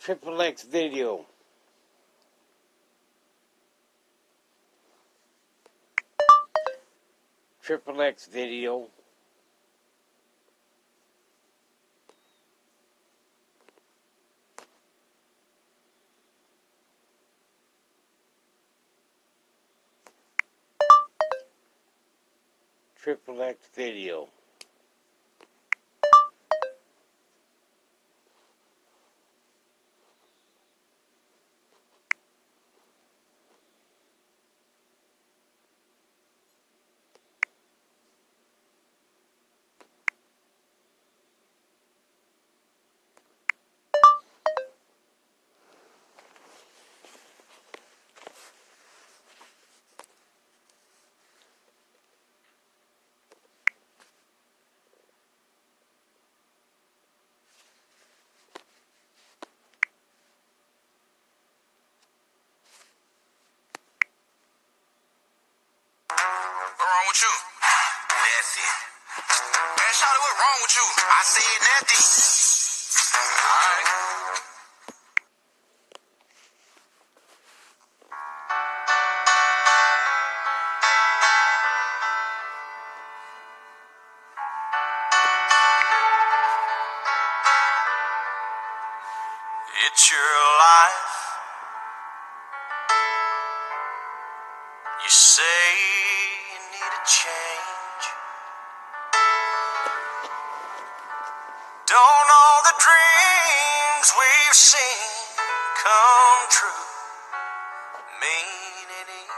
Triple X video. Triple X video. Triple X video. Wrong with you? That's it. Man, shawty, what's wrong with you? I said nothing. Alright. It's your life. You say you need a change. Don't all the dreams we've seen come true mean anything?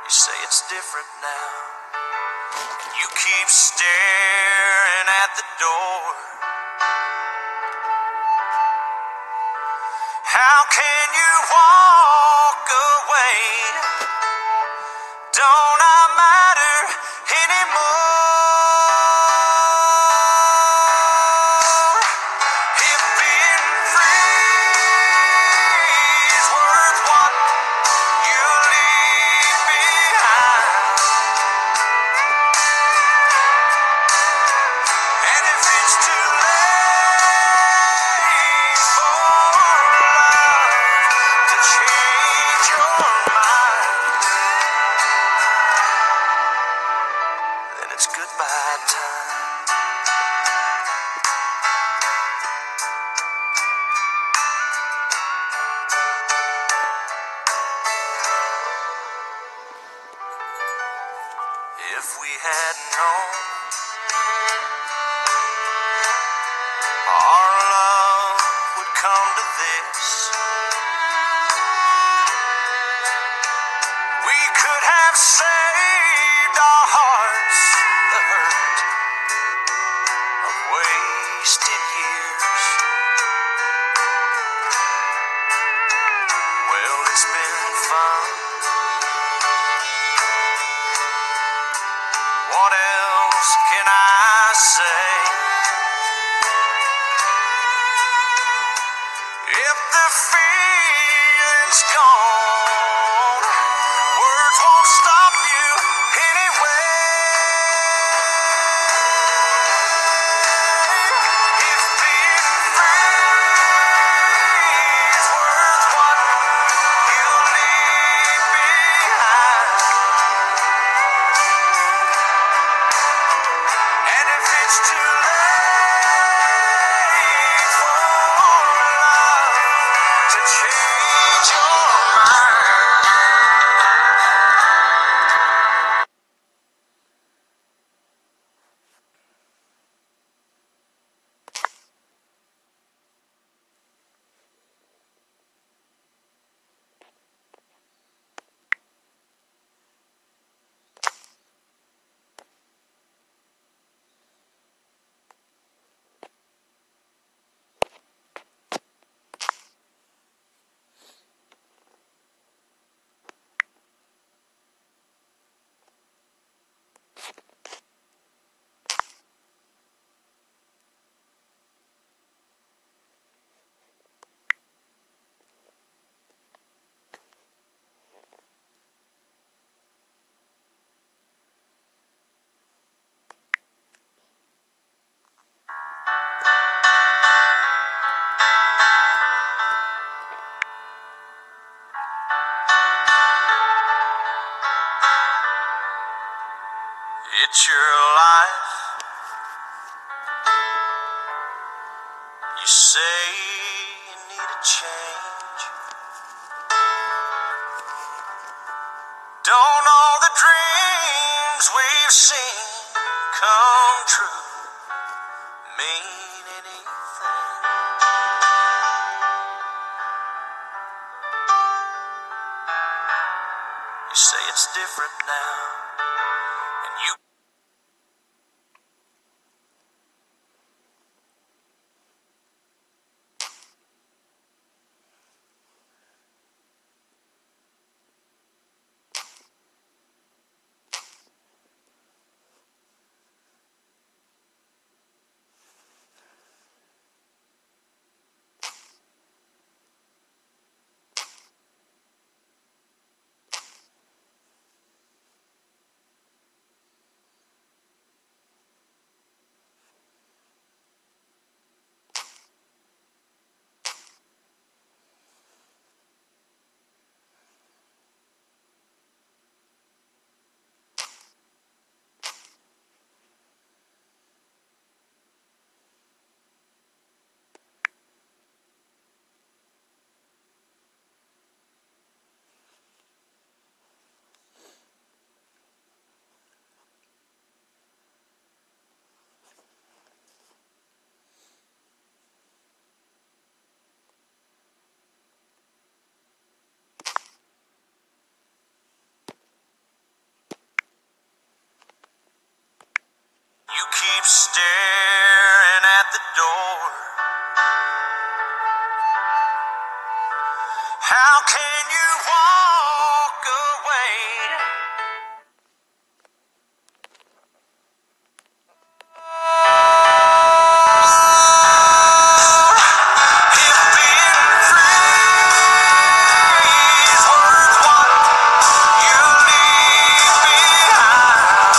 You say it's different now. You keep staring at the door. How can you walk away? Don't I matter anymore? If being free is worth what you leave behind, and if it's too late for love to change your mind, then it's goodbye time. If we had known our love would come to this, we could have saved our hearts the hurt of wasted years. Well, it's been fun. What else can I say? If the feeling's gone, words won't stop you anyway. If being free is worth what you leave behind, and if it's too It's your life. You say you need a change. Don't all the dreams we've seen come true mean anything? You say it's different now, and you keep staring at the door. How can you walk away? If being free is worth what you leave behind,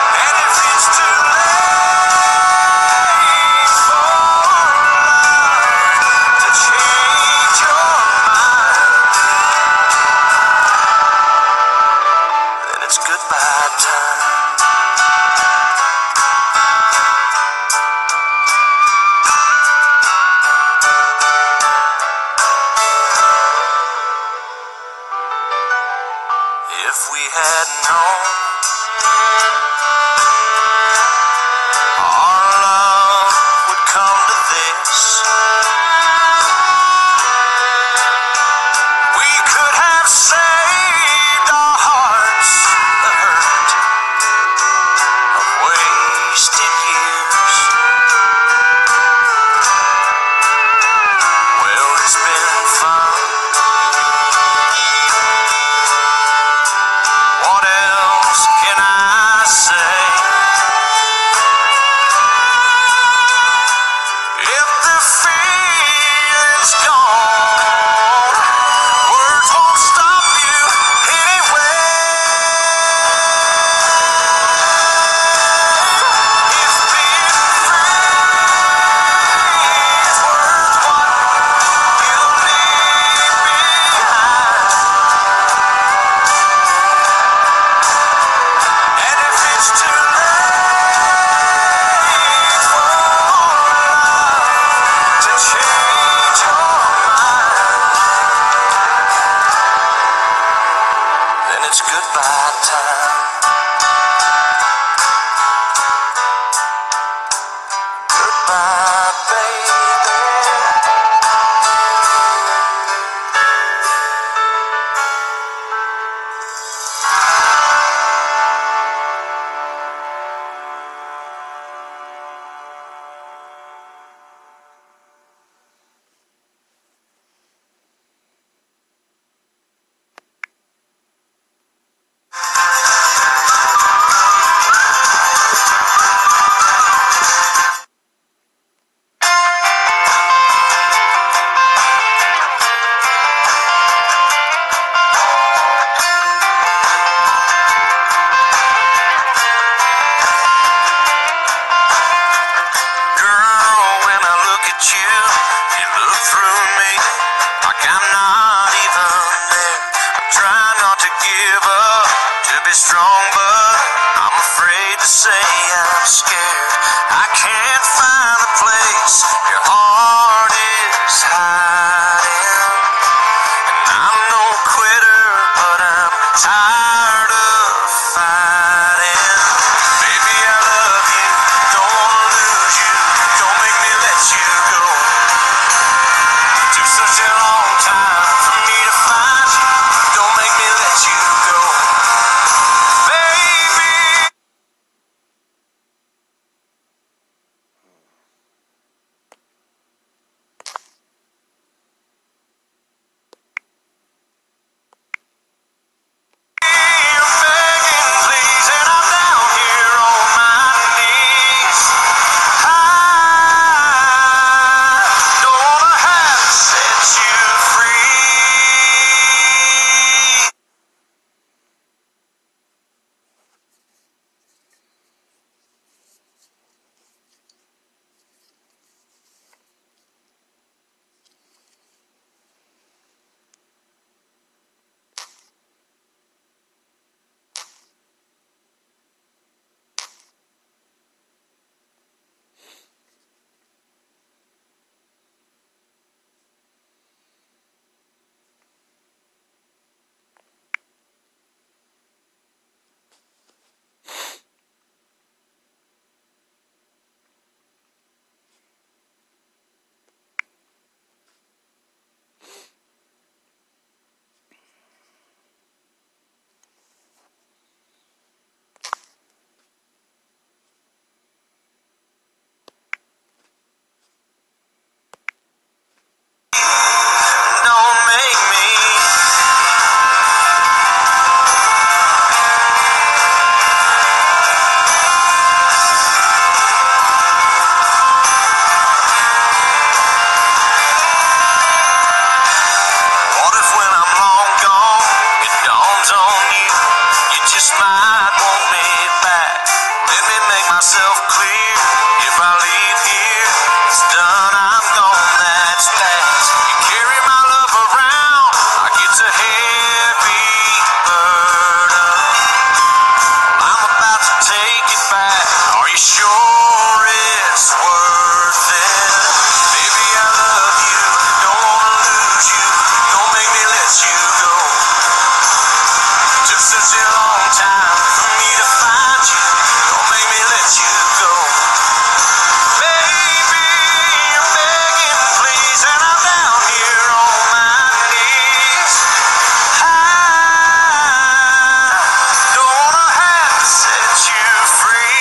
and if it's too late for love to change your mind, then it's goodbye time. If we had known our love would come to this, we could have saved our hearts the hurt of wasted years. Well, it's been fun. What else can I say? If the feeling's gone, words won't stop you anyway. If being free is worth what you leave behind, and if it's too late for love to change your mind, then it's goodbye time. Goodbye, baby. be strong, but I'm afraid to say I'm scared. I can't find the place your heart is hiding. I'm no quitter, but I'm tired of fighting. Baby, I love you, don't wanna lose you. Don't make me let you go. Took such a long time for me to find you. Don't make me let you go. Baby. Don't make me. What if when I'm long gone, it dawns on you, you just might want me back? Let me make myself clear. If I leave here, it's done, I'm gone, that's that. You carry my love around like it's a heavy burden. I'm about to take it back. Are you sure it's worth it? Baby, I love you, don't wanna lose you. Don't make me let you go. Took such a long time for me to find you. Don't make me let you go. Baby, you're begging, please, and I'm down here on my knees. I don't wanna have to set you free.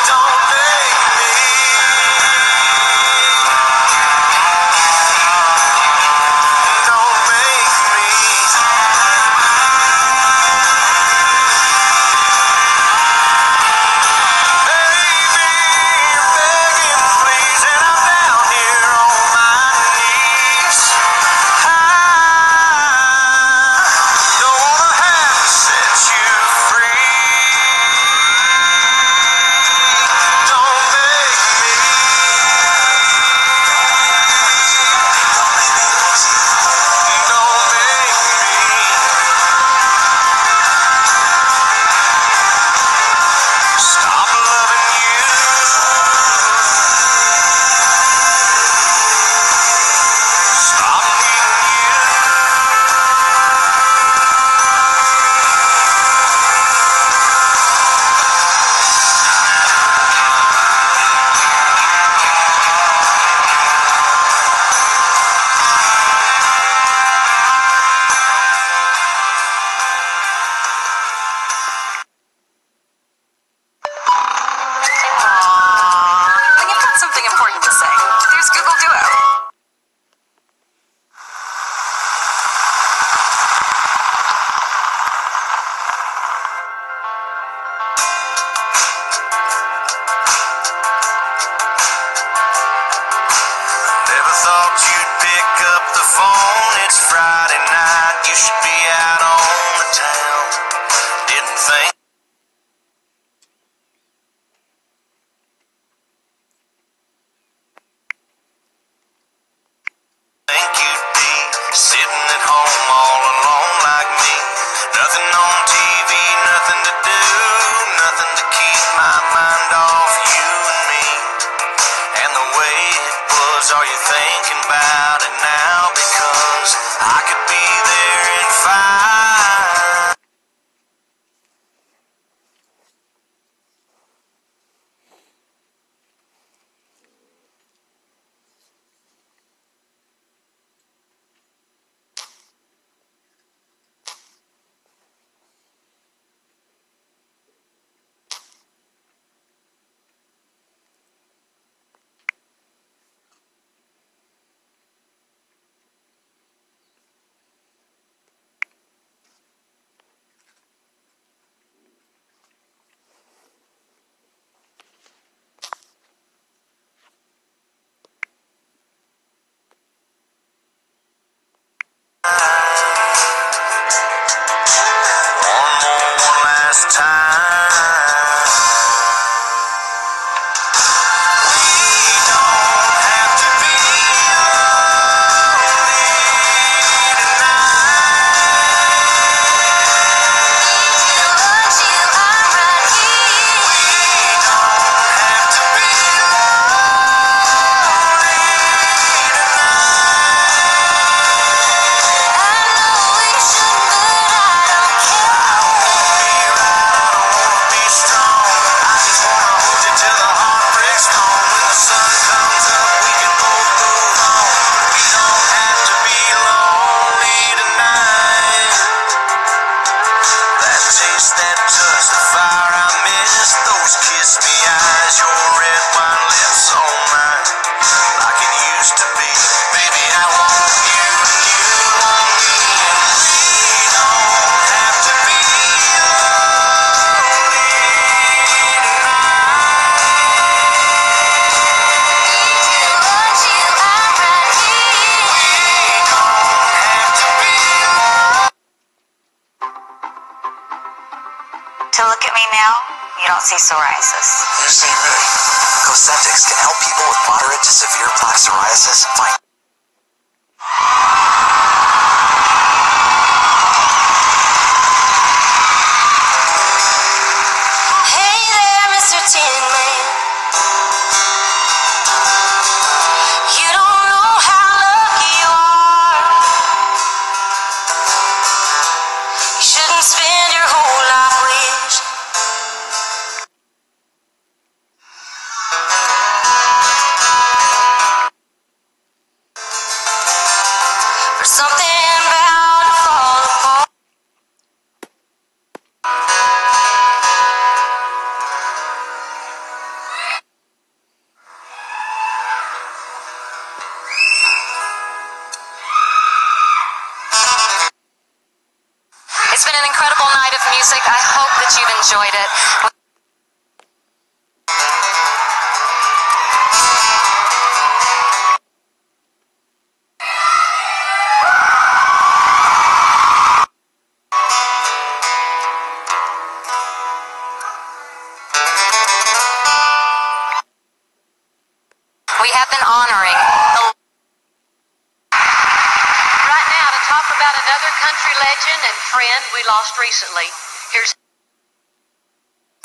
Don't make me. Don't make me. Baby, you're begging, please, and I'm down here on my knees. I don't wanna have to set you free. Don't make me. Don't make me. Stop loving you. Stop needing you. When you've got something important to say, there's Google Duo. Never thought you'd pick up the phone. It's Friday night. You should be out on the town. Didn't think. Think you'd be sitting at home all alone like don't see psoriasis. You see me. Cosentix can help people with moderate to severe plaque psoriasis find. Hey there, Mr. Tin Man. You don't know how lucky you are. You shouldn't spend your whole life wishing. For something bound to fall apart. It's been an incredible night of music. I hope that you've enjoyed it. We have been honoring Right now, to talk about another country legend and friend we lost recently. Here's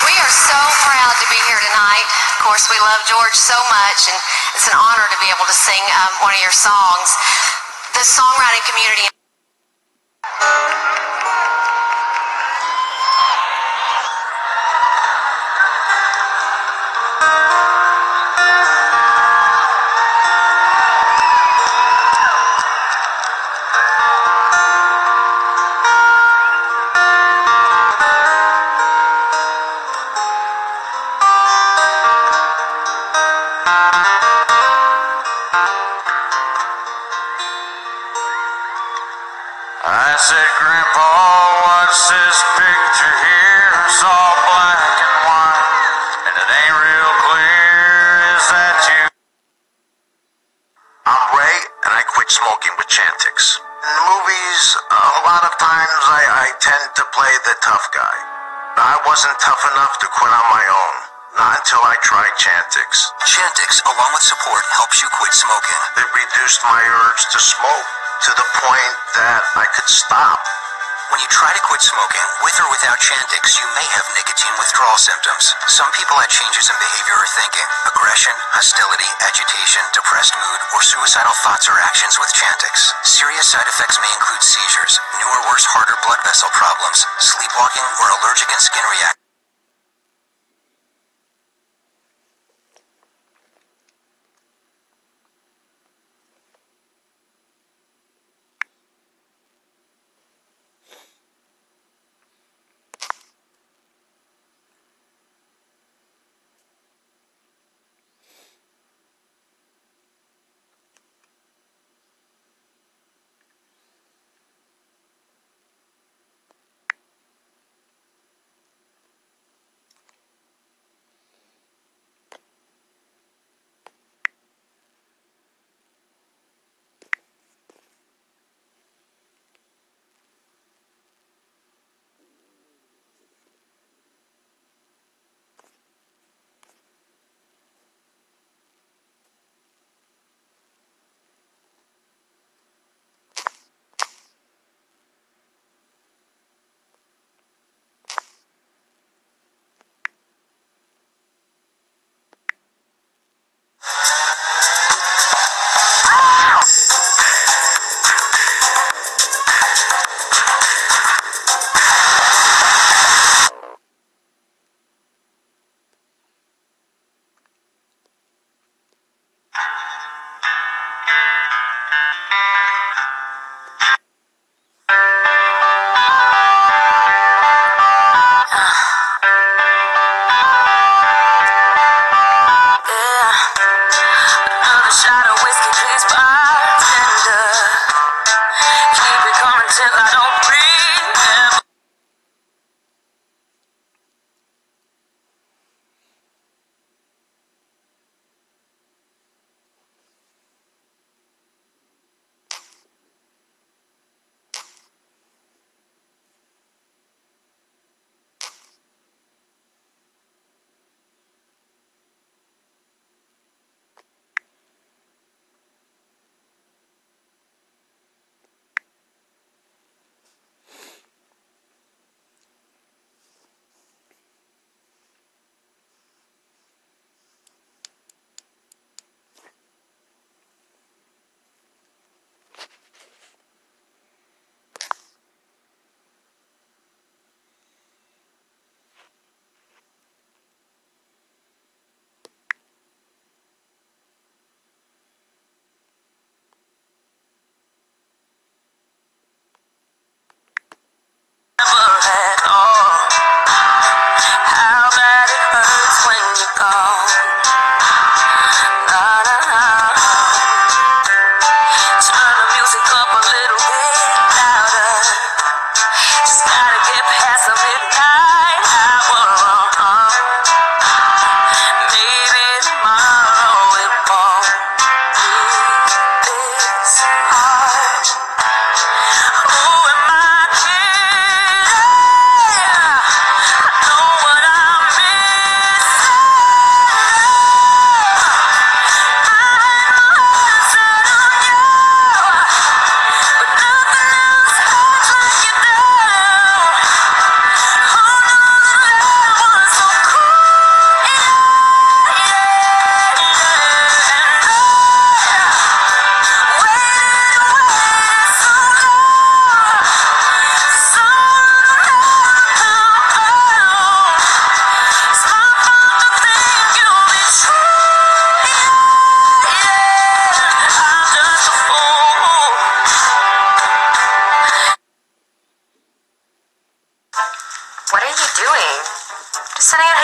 We are so proud to be here tonight. Of course, we love George so much, and it's an honor to be able to sing one of your songs. The songwriting community. I said, Grandpa, what's this picture here? It's all black and white, and it ain't real clear. Is that you? I'm Ray, and I quit smoking with Chantix. In the movies, a lot of times I tend to play the tough guy. I wasn't tough enough to quit on my own. Not until I tried Chantix. Chantix, along with support, helps you quit smoking. It reduced my urge to smoke to the point that I could stop. When you try to quit smoking, with or without Chantix, you may have nicotine withdrawal symptoms. Some people had changes in behavior or thinking, aggression, hostility, agitation, depressed mood, or suicidal thoughts or actions with Chantix. Serious side effects may include seizures, new or worse heart or blood vessel problems, sleepwalking, or allergic and skin reactions.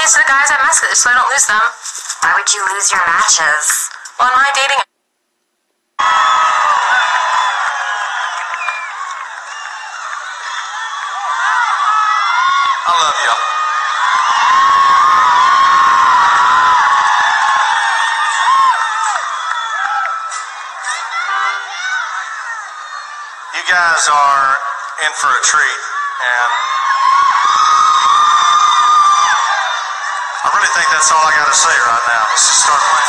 these to the guys I message so I don't lose them. Why would you lose your matches? Well, in my dating... I love y'all. You guys are in for a treat, and I really think that's all I got to say right now. Let's just start playing.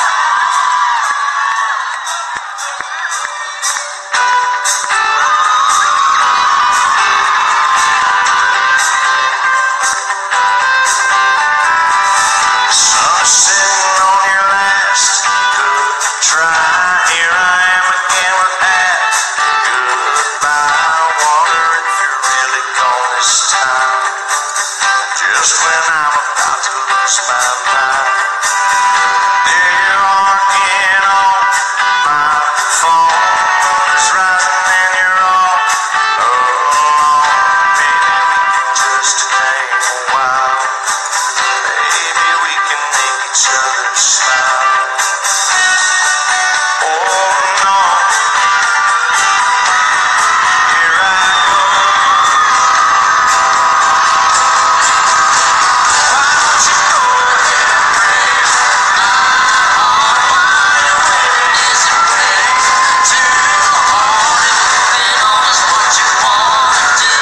Sun sitting on your last good try. Here I am again with that goodbye. Wonder if you're really gone this time. Just when I'm about to lose my mind, there you are again on my phone. It's rising and you're all alone. Maybe we can just hang a while. Maybe we can make each other smile. Oh no, here I go. Why don't you go ahead and break my heart? Why you waiting is a break too hard. If moving on is what you wanna do,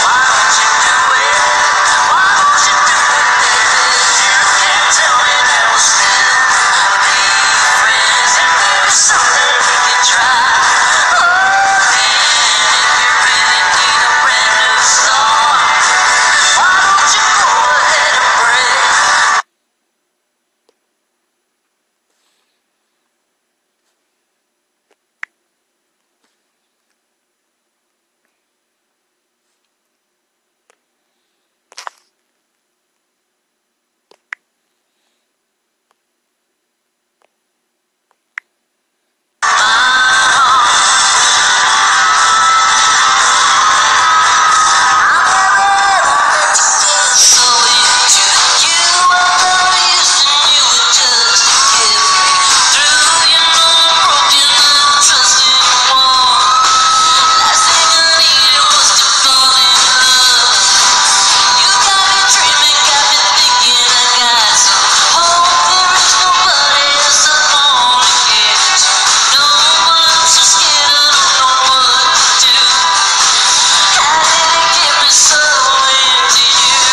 why don't you do it? Why don't you do it? You can't tell me that we'll still be friends, and there's something we can try. Oh, man, if you really need a brand new start, why don't you go ahead and break? So into you, I thought I used to knew it just to get me through. You know I'm broken, I don't trust anyone. Last thing I needed was to fall in love. You got me dreaming, got me thinking I got some hope. There is nobody else I wanna get to. No, I'm so scared, I don't know what to do. How did it get me so into you?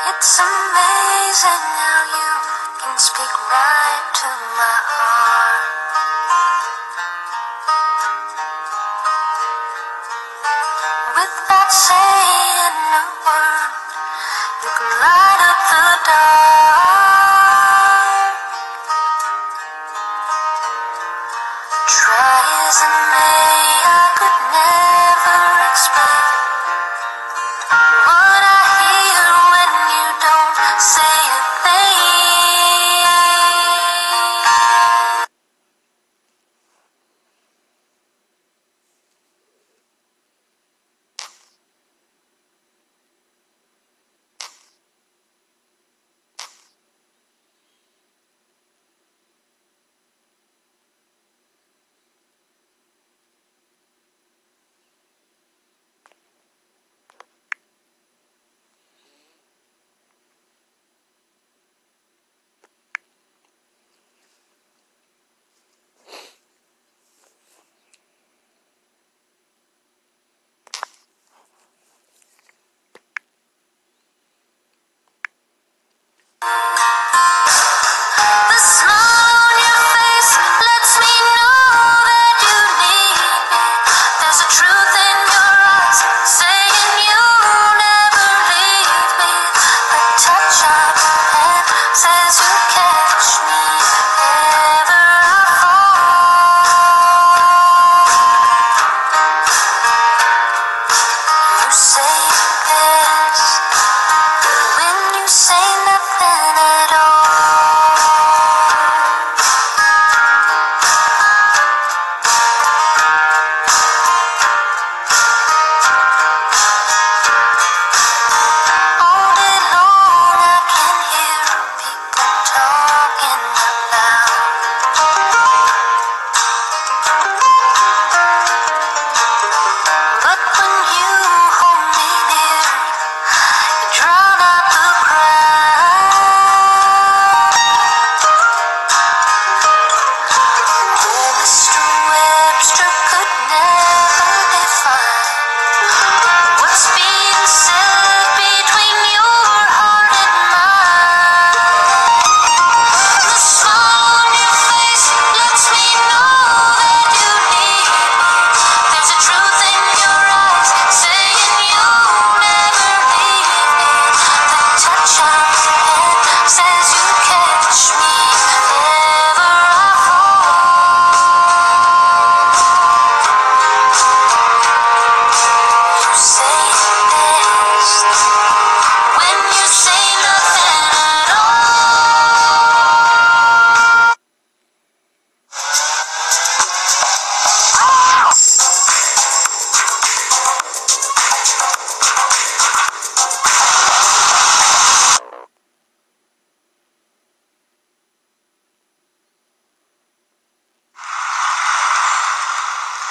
It's amazing how you can speak right to my heart. Without saying a word, you can light up the dark. Try as I may, I could never explain what I hear when you don't say a thing.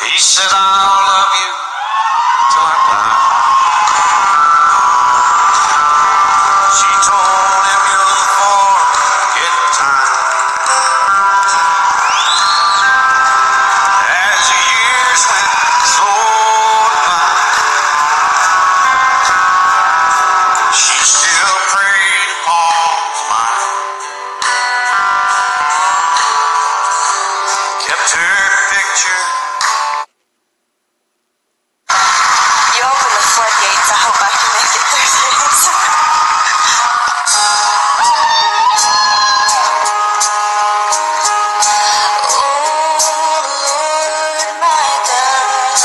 He said, I'll love you till I die. She told him you'll forget time. As the years went slowly by, she still prayed Paul's mind. Kept her picture. You open the floodgates. I hope I can make it through this. Oh Lord, my God,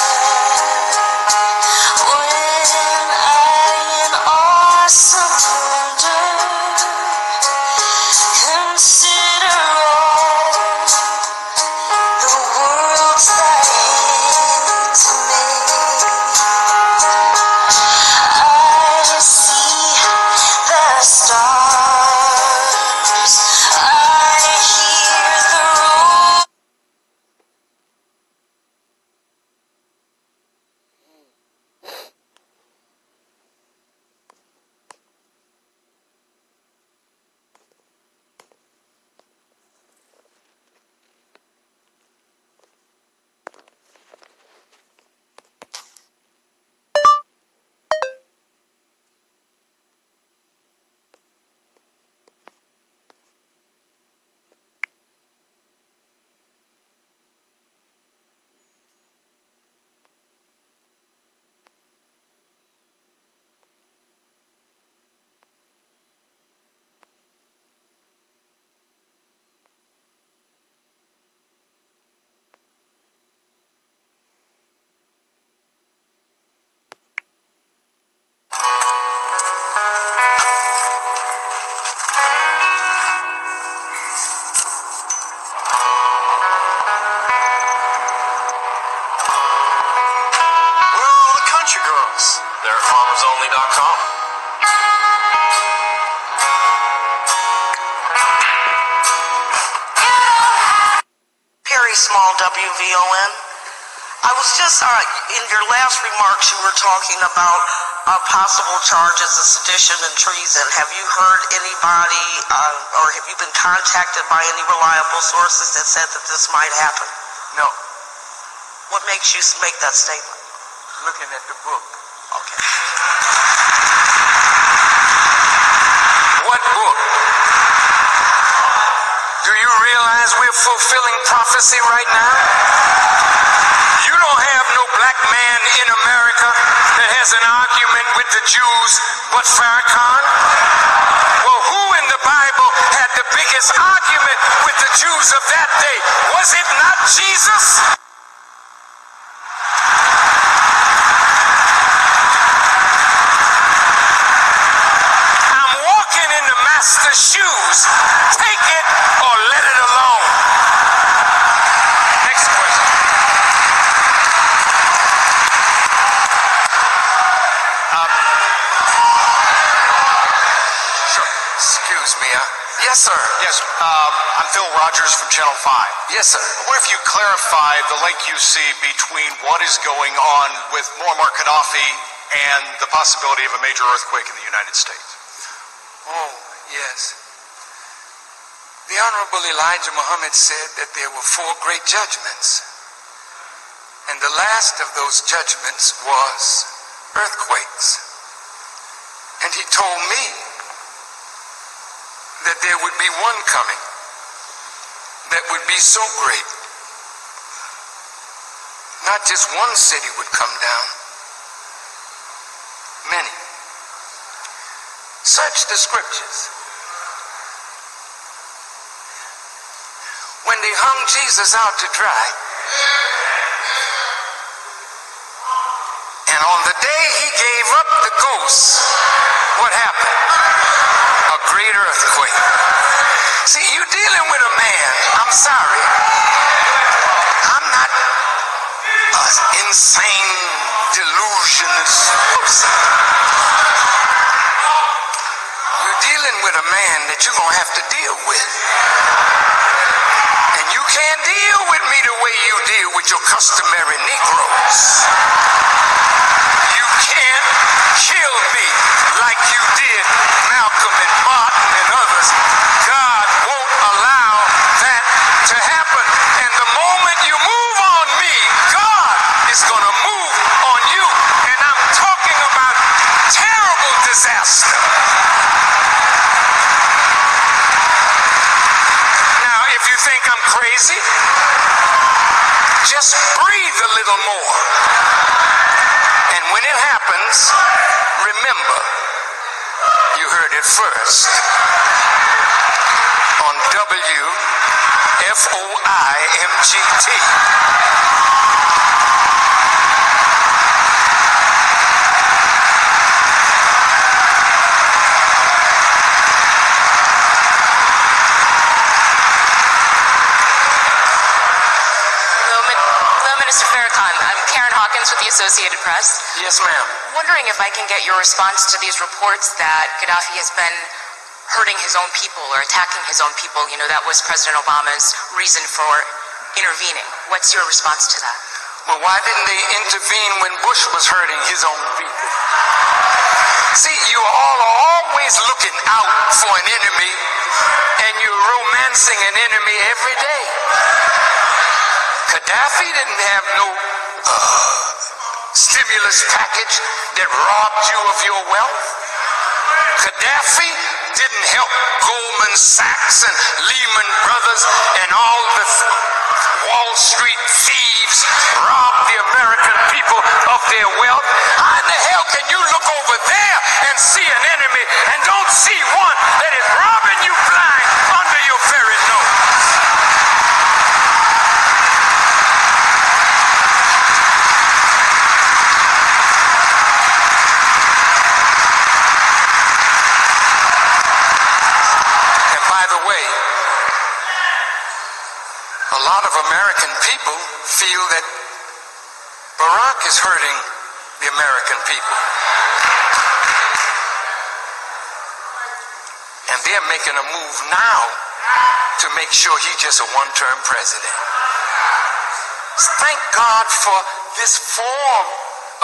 when I in awesome wonder consider all the worlds thy hands made, I see the stars, I hear the roar. Where are all the country girls? They're at farmersonly.com. Perry Small, WVON. I was just, in your last remarks, you were talking about possible charges of sedition and treason. Have you heard anybody, or have you been contacted by any reliable sources that said that this might happen? No, What makes you make that statement? looking at the book. Okay. What book? Do you realize we're fulfilling prophecy right now? You don't have no black man in America that has an argument with the Jews but Farrakhan. Well, who in the Bible had the biggest argument with the Jews of that day? Was it not Jesus? I'm walking in the master's shoes. Take it or let it alone. Next question. Sure. Excuse me. Yes, sir. Yes, I'm Phil Rogers from Channel 5. Yes, sir. I wonder if you clarify the link you see between what is going on with Muammar Gaddafi and the possibility of a major earthquake in the United States. Oh, yes. The Honorable Elijah Muhammad said that there were 4 great judgments. And the last of those judgments was earthquakes. And he told me that there would be one coming that would be so great, not just one city would come down, many. Search the scriptures. When they hung Jesus out to dry, and on the day he gave up the ghost, what happened? A great earthquake. See, you're dealing with a man, I'm sorry, I'm not an insane, delusionist person. You're dealing with a man that you're going to have to deal with. And you can't deal with me the way you deal with with your customary Negroes. You can't kill me like you did Malcolm and Martin and others. God won't allow that to happen. And the moment you move on me, God is going to move on you. And I'm talking about terrible disaster. Now, if you think I'm crazy, just breathe a little more. And when it happens, remember, you heard it first on WFOIMGT. Mr. Farrakhan, I'm Karen Hawkins with the Associated Press. Yes, ma'am. Wondering if I can get your response to these reports that Gaddafi has been hurting his own people or attacking his own people. You know, that was President Obama's reason for intervening. What's your response to that? Well, why didn't they intervene when Bush was hurting his own people? See, you all are always looking out for an enemy, and you're romancing an enemy every day. Gaddafi didn't have no stimulus package that robbed you of your wealth. Gaddafi didn't help Goldman Sachs and Lehman Brothers and all the Wall Street thieves rob the American people of their wealth. How in the hell can you look over there and see an enemy and don't see one that is robbing you blind under your very nose? By the way, a lot of American people feel that Barack is hurting the American people. And they're making a move now to make sure he's just a one-term president. Thank God for this form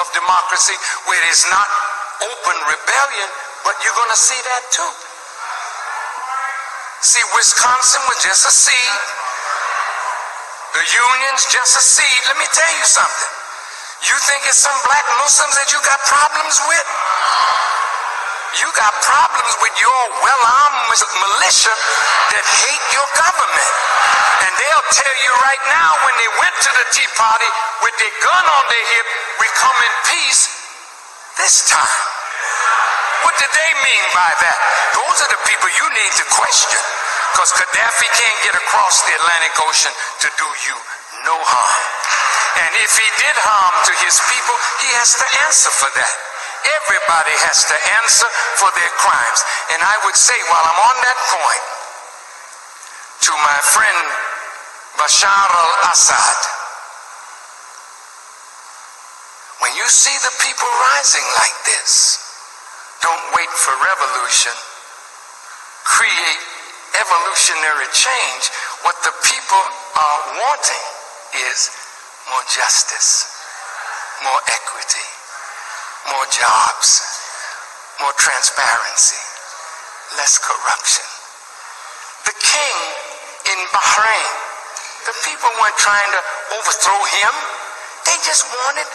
of democracy where it is not open rebellion, but you're going to see that too. See, Wisconsin was just a seed. The union's just a seed. Let me tell you something. You think it's some black Muslims that you got problems with? You got problems with your well-armed militia that hate your government. And they'll tell you right now when they went to the Tea Party with their gun on their hip, we come in peace this time. What did they mean by that? Those are the people you need to question, because Gaddafi can't get across the Atlantic Ocean to do you no harm. And if he did harm to his people, he has to answer for that. Everybody has to answer for their crimes. And I would say, while I'm on that point, to my friend Bashar al-Assad, when you see the people rising like this, don't wait for revolution. Create evolutionary change. What the people are wanting is more justice, more equity, more jobs, more transparency, less corruption. The king in Bahrain, the people weren't trying to overthrow him. They just wanted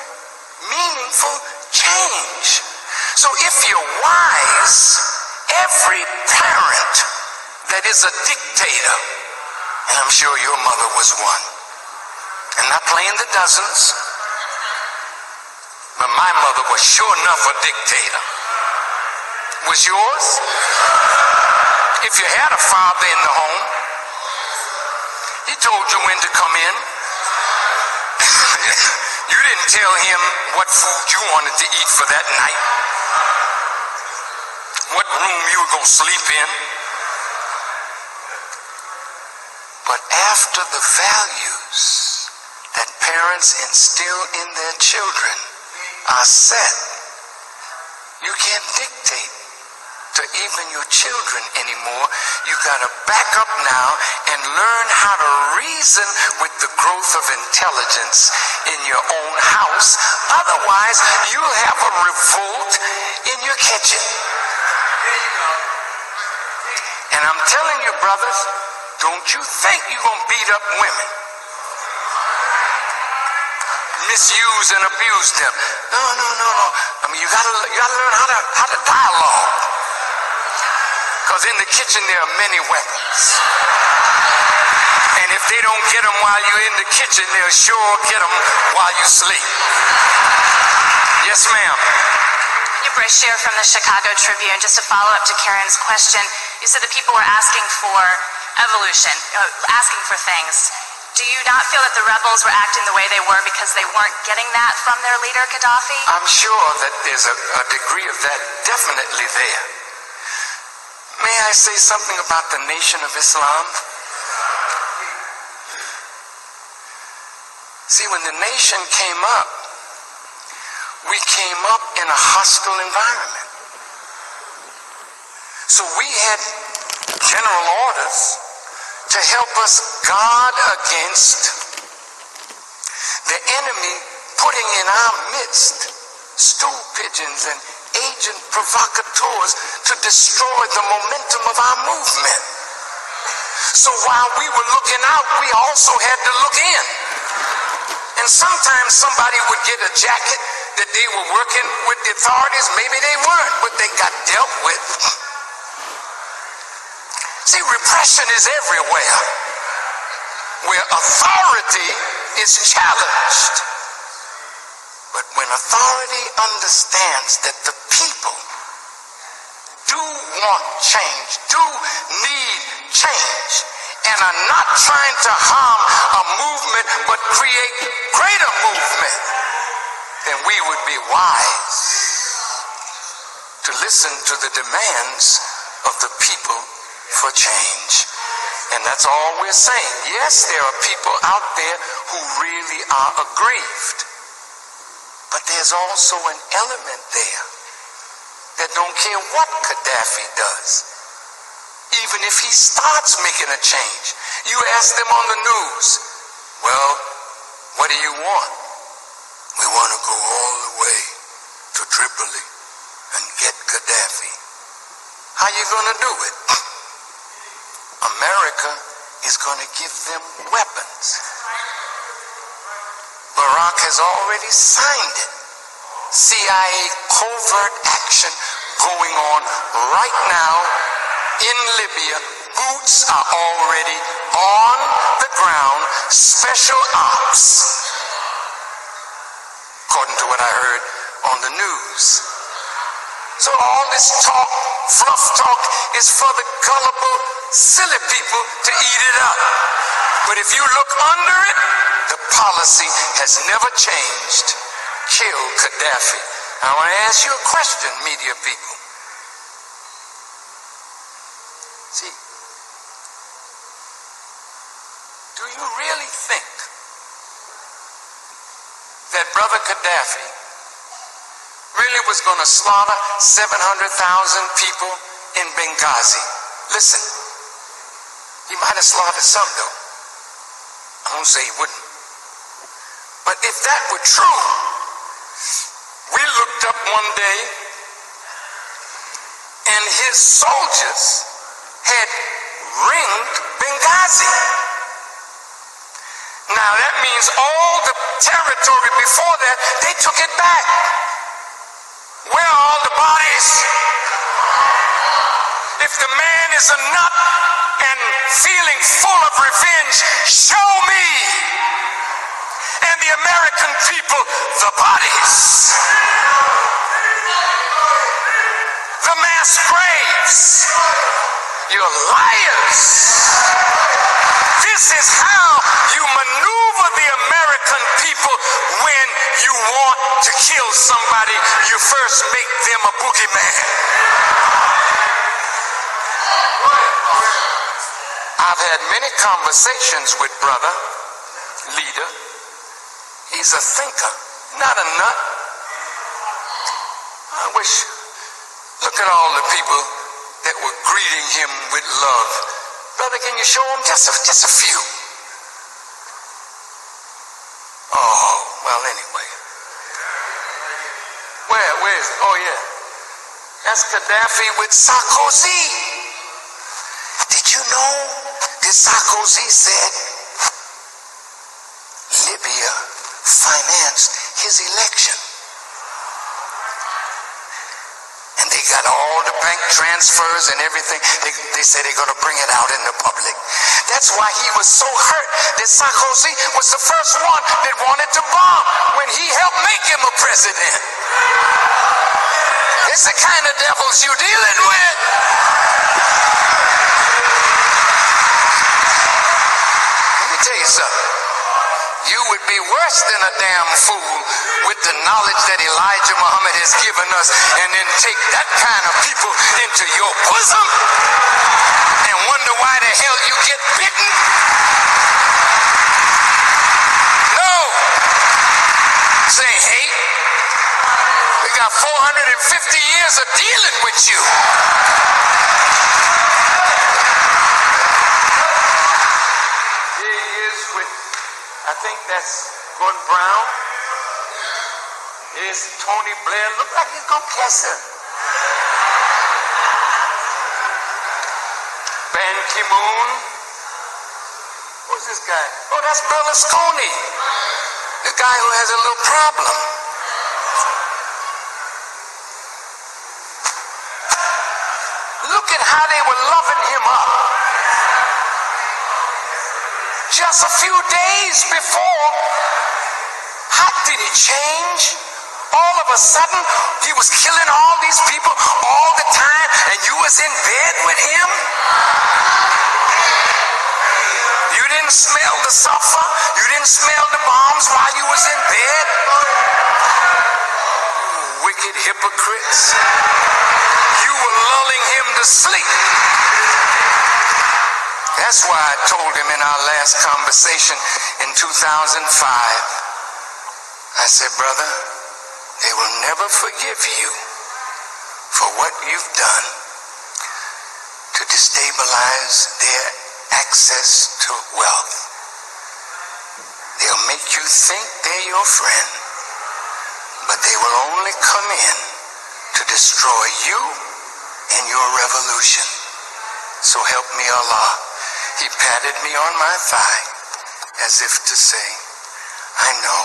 meaningful change. So if you're wise, every parent that is a dictator, and I'm sure your mother was one, I'm not playing the dozens, but my mother was sure enough a dictator. Was yours? If you had a father in the home, he told you when to come in. You didn't tell him what food you wanted to eat for that night, what room you were going to sleep in. But after the values that parents instill in their children are set, you can't dictate to even your children anymore. You got to back up now and learn how to reason with the growth of intelligence in your own house. Otherwise, you'll have a revolt in your kitchen. And I'm telling you, brothers, don't you think you're going to beat up women, misuse and abuse them. No. I mean, you gotta learn how to dialogue. Because in the kitchen there are many weapons. And if they don't get them while you're in the kitchen, they'll sure get them while you sleep. Yes, ma'am. Brashear from the Chicago Tribune. Just to follow up to Karen's question, you said that people were asking for evolution, asking for things. Do you not feel that the rebels were acting the way they were because they weren't getting that from their leader, Gaddafi? I'm sure that there's a degree of that definitely there. May I say something about the Nation of Islam? See, when the nation came up, we came up in a hostile environment. So we had general orders to help us guard against the enemy putting in our midst stool pigeons and agent provocateurs to destroy the momentum of our movement. So while we were looking out, we also had to look in. And sometimes somebody would get a jacket that they were working with the authorities. Maybe they weren't, but they got dealt with. See, repression is everywhere where authority is challenged. But when authority understands that the people do want change, do need change, and are not trying to harm a movement but create greater movement, then we would be wise to listen to the demands of the people for change. And that's all we're saying. Yes, there are people out there who really are aggrieved, but there's also an element there that don't care what Gaddafi does. Even if he starts making a change, you ask them on the news, well, what do you want? We want to go all the way to Tripoli and get Gaddafi. How you going to do it? America is going to give them weapons. Barack has already signed it. CIA covert action going on right now in Libya. Boots are already on the ground. Special ops, according to what I heard on the news. So all this talk, fluff talk, is for the gullible, silly people to eat it up. But if you look under it, the policy has never changed. Kill Gaddafi. I want to ask you a question, media people. See, do you really think that Brother Gaddafi really was going to slaughter 700,000 people in Benghazi? Listen, he might have slaughtered some though. I won't say he wouldn't. But if that were true, we looked up one day and his soldiers had ringed Benghazi. Now that means all the territory before that, they took it back. Where are all the bodies? If the man is a nut and feeling full of revenge, show me and the American people the bodies. The mass graves. You're liars. This is how you maneuver the American people when you want to kill somebody. You first make them a boogeyman. I've had many conversations with brother, leader. He's a thinker, not a nut. I wish, look at all the people that were greeting him with love. Brother, can you show them just a few? Oh, well, anyway. Where's, oh yeah. That's Gaddafi with Sarkozy. Did you know that Sarkozy said Libya financed his election? And they got all the bank transfers and everything. They say they're going to bring it out in the public. That's why he was so hurt that Sarkozy was the first one that wanted to bomb when he helped make him a president. It's the kind of devils you're dealing with. Let me tell you something. You would be worse than a damn fool with the knowledge that Elijah Muhammad has given us, and then take that kind of people into your bosom and wonder why the hell you get bitten. No. This ain't hate. We got 450 years of dealing with you. Here he is with, I think that's Gordon Brown. Here's Tony Blair. Look like he's gonna kiss him. Ban Ki-moon. Who's this guy? Oh, that's Berlusconi. The guy who has a little problem. Look at how they were loving him up. Just a few days before, how did he change? All of a sudden, he was killing all these people all the time, and you was in bed with him? You didn't smell the sulfur? You didn't smell the bombs while you was in bed? You wicked hypocrites. You were lulling him to sleep. That's why I told him in our last conversation in 2005, I said, brother, they will never forgive you for what you've done to destabilize their access to wealth. They'll make you think they're your friend, but they will only come in to destroy you and your revolution. So help me Allah. He patted me on my thigh as if to say, I know,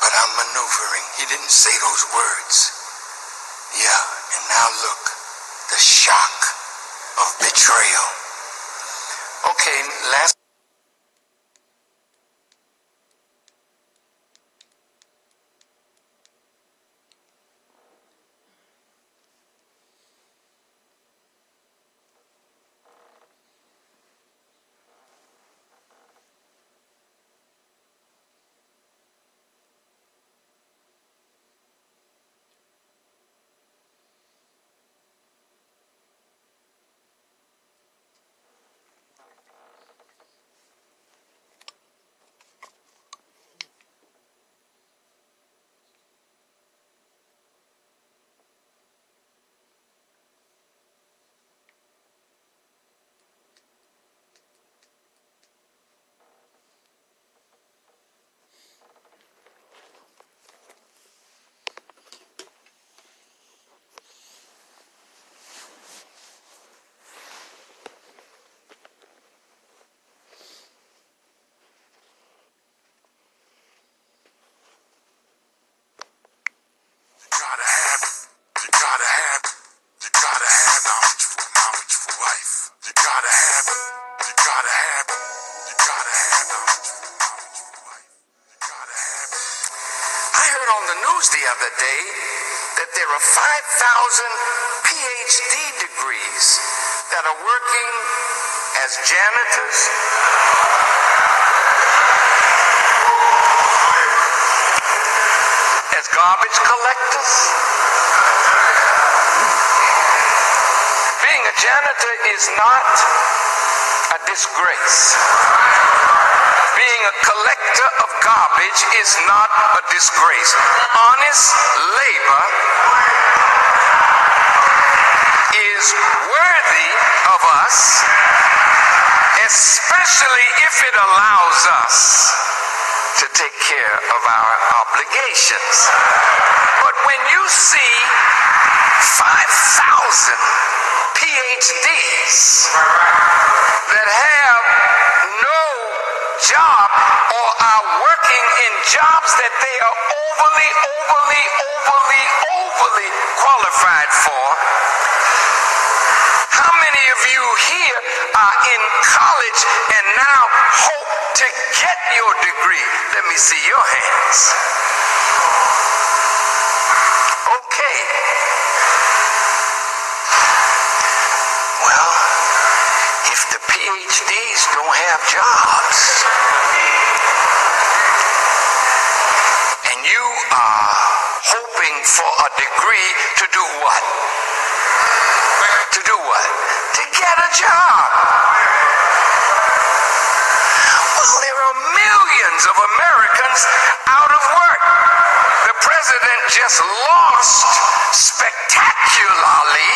but I'm maneuvering. He didn't say those words. Yeah, and now look, the shock of betrayal. Okay, last. The other day that there are 5,000 PhD degrees that are working as janitors, as garbage collectors. Being a janitor is not a disgrace. Being a collector of garbage is not a disgrace. Honest labor is worthy of us, especially if it allows us to take care of our obligations. But when you see 5,000 PhDs that have no job or are working in jobs that they are overly qualified for, how many of you here are in college and now hope to get your degree? Let me see your hands. Okay. Well, if the PhDs don't have jobs, and you are hoping for a degree to do what? To do what? To get a job. Well, there are millions of Americans out of work. The president just lost spectacularly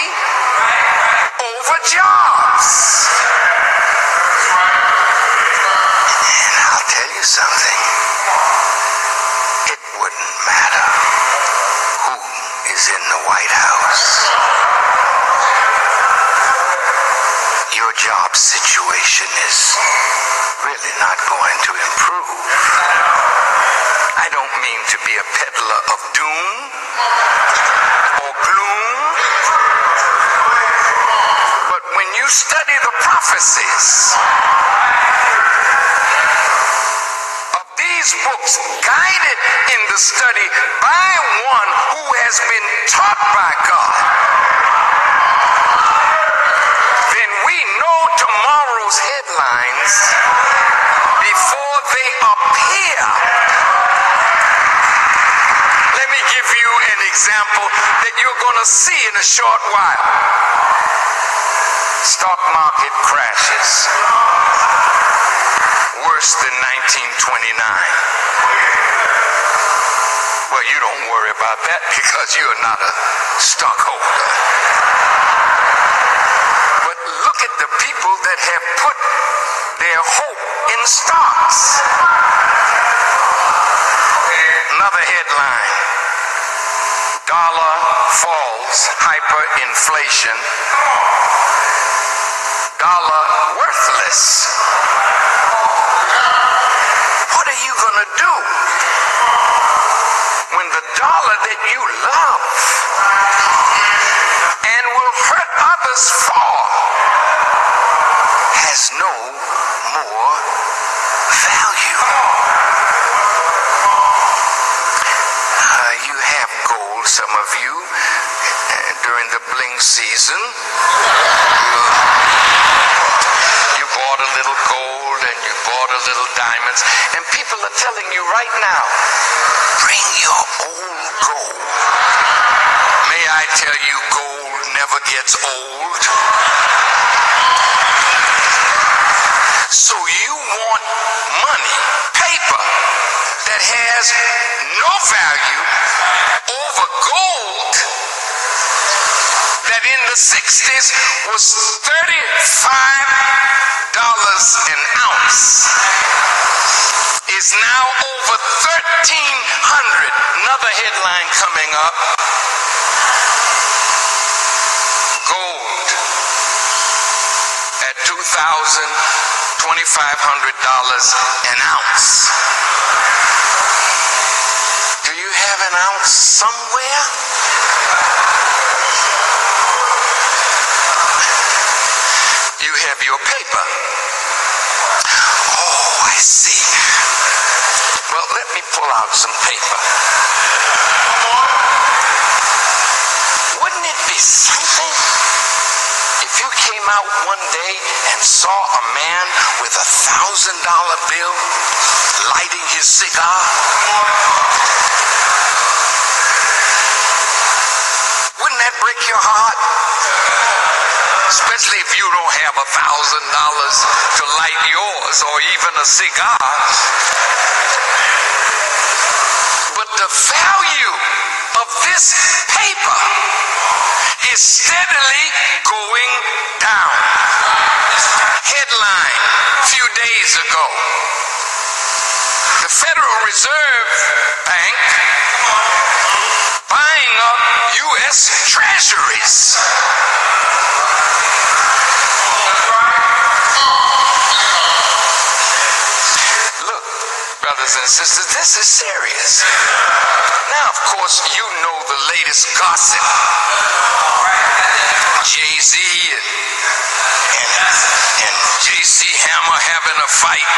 over jobs. And I'll tell you something. It wouldn't matter who is in the White House. Your job situation is really not going to improve. I don't mean to be a peddler of doom or gloom, but when you study the prophecies of these books, guided in the study by one who has been taught by God, then we know tomorrow's headlines before they appear. Let me give you an example that you're going to see in a short while. Stock market crashes. Worse than 1929. Well, you don't worry about that because you're not a stockholder. But look at the people that have put their hope in stocks. Another headline. Dollar falls, hyperinflation. Dollar worthless. What are you going to do when the dollar that you love and will hurt others for has no more value? You have gold, some of you, during the bling season. You bought a little gold and you bought a little diamonds, and people are telling you right now, bring your old gold. May I tell you, gold never gets old. So you want money, paper, that has no value over gold that in the 60s was $35 an ounce, is now over $1,300. Another headline coming up. Gold at $2,500 an ounce. Do you have an ounce somewhere? You have your paper. Oh, I see. Well, let me pull out some paper. Wouldn't it be something if you came out one day and saw a man with $1,000 bill lighting his cigar? Wouldn't that break your heart? Especially if you don't have $1,000 to light yours or even a cigar. But the value of this paper is steadily going down. Headline a few days ago. The Federal Reserve Bank buying up U.S. treasuries. Look, brothers and sisters, this is serious. Now, of course, you know the latest gossip. Jay-Z and J.C. Hammer having a fight.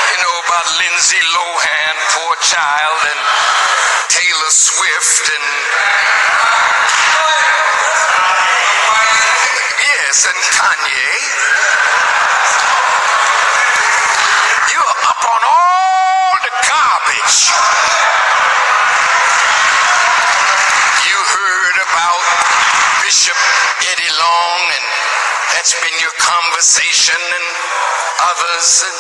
You know about Lindsay Lohan, poor child, and Taylor Swift, and yes, and Kanye. You're up on all the garbage. You heard about Bishop Eddie Long, and that's been your conversation, and others. And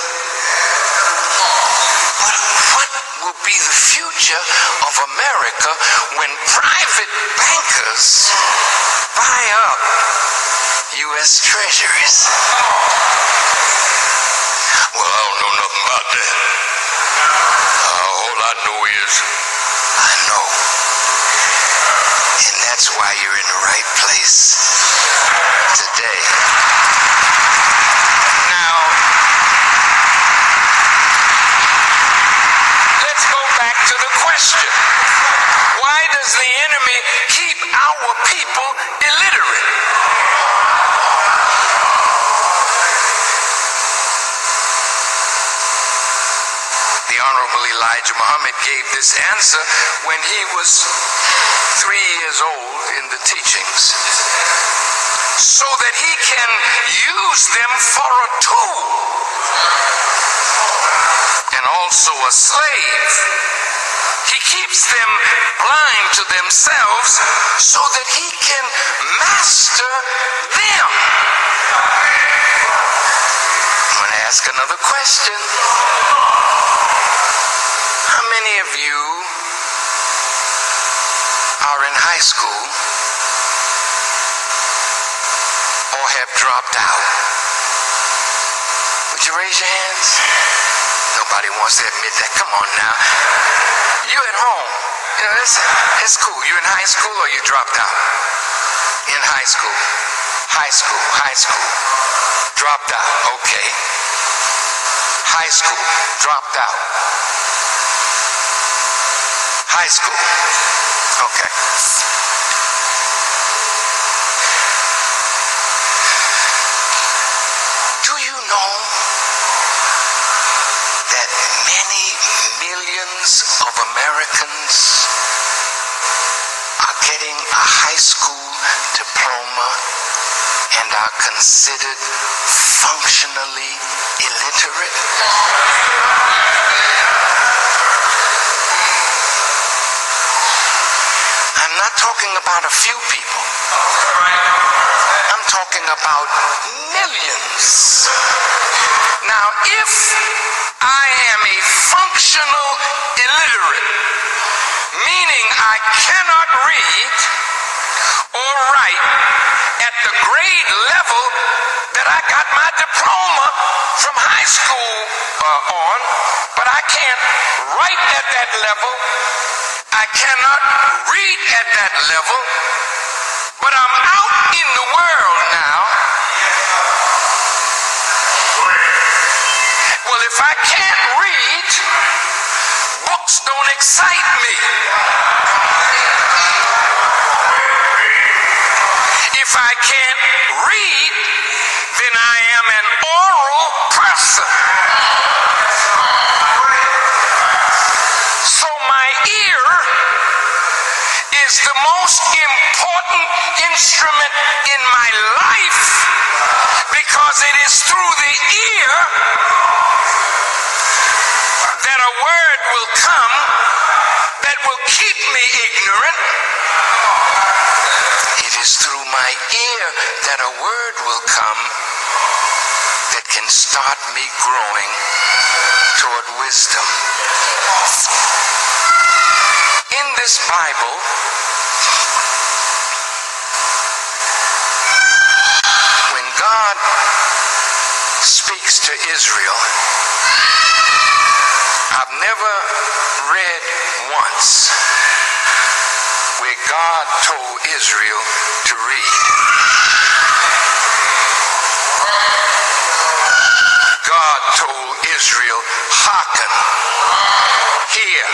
what will be the future of America when private bankers buy up U.S. treasuries? Well, I don't know nothing about that. All I know is I know. And that's why you're in the right place today. Now, let's go back to the question. Why does the enemy keep our people illiterate? The Honorable Elijah Muhammad gave this answer when he was 3 years old in the teachings, so that he can use them for a tool, and also a slave. He keeps them blind to themselves so that he can master them. I'm going to ask another question. How many of you are in high school or have dropped out? Would you raise your hands? Nobody wants to admit that. Come on now. You at home. You know, it's cool. You in high school or you dropped out? In high school. High school. High school. Dropped out. Okay. High school. Dropped out. High school. Okay. Do you know that many millions of Americans are getting a high school diploma and are considered functionally illiterate? I'm not talking about a few people. I'm talking about millions. Now, if I am a functional illiterate, meaning I cannot read or write at the grade level that I got my diploma from high school on, but I can't write at that level, I cannot read at that level, but I'm out in the world now. Well, if I can't read, books don't excite me. If I can't read, then I am an oral person. So my ear is the most important instrument in my life, because it is through the ear that a word will come that will keep me ignorant. It is through my ear that a word will come that can start me growing toward wisdom. in this Bible, when God speaks to Israel, I've never read once where God told Israel to read. God told Israel, hearken, hear,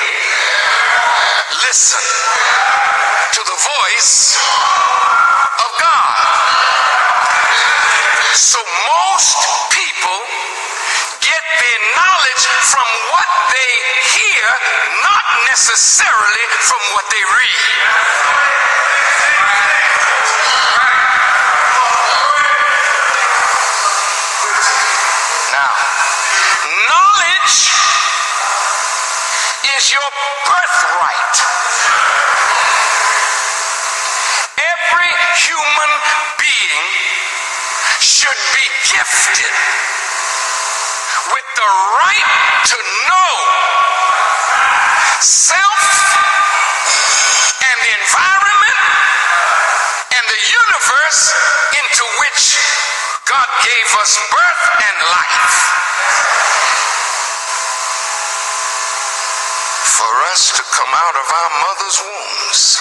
listen to the voice of God. So most people get their knowledge from what they hear, not necessarily from what they read. Now, knowledge is your birthright. Every human being should be gifted with the right to know self and the environment and the universe into which God gave us birth and life. For us to come out of our mother's wombs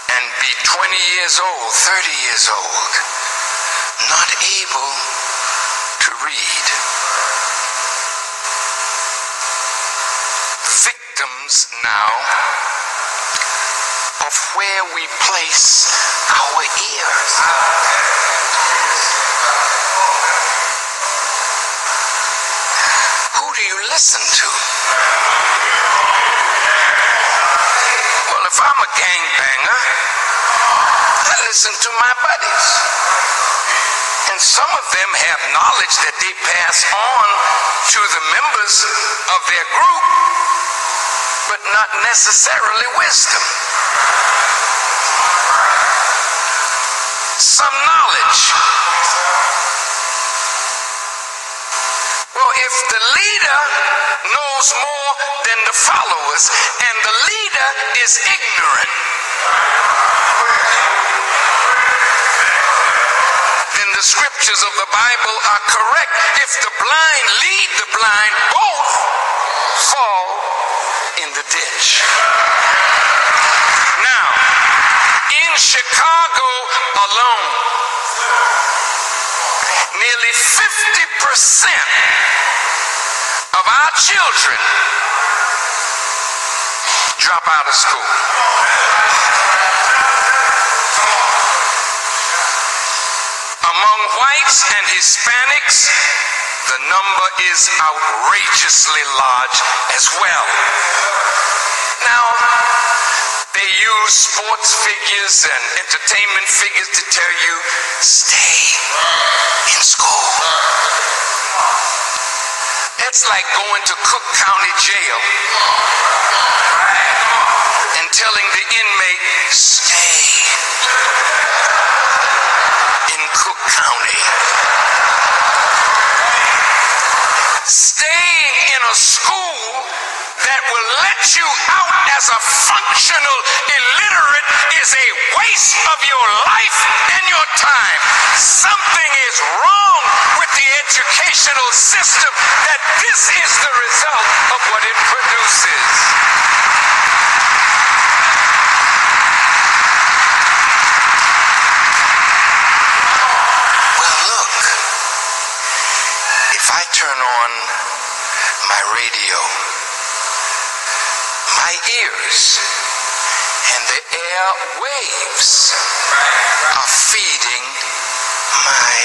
and be 20 years old, 30 years old, not able to read. Victims now of where we place our ears. Who do you listen to? Well, if I'm a gangbanger, I listen to my buddies. And some of them have knowledge that they pass on to the members of their group, but not necessarily wisdom. Some knowledge. Well, if the leader knows more than the followers and the leader is ignorant, then the scriptures of the Bible are correct. If the blind lead the blind, both fall in the ditch. Now, in Chicago alone, nearly 50% of our children drop out of school. Among whites and Hispanics, the number is outrageously large as well. Now, they use sports figures and entertainment figures to tell you, stay in school. That's like going to Cook County Jail and telling the inmate, stay in Cook County. Staying in a school that will let you out as a functional illiterate is a waste of your life and your time. Something is wrong with the educational system that this is the result of what it produces. Well, look, if I turn on my radio, my ears and the air waves are feeding my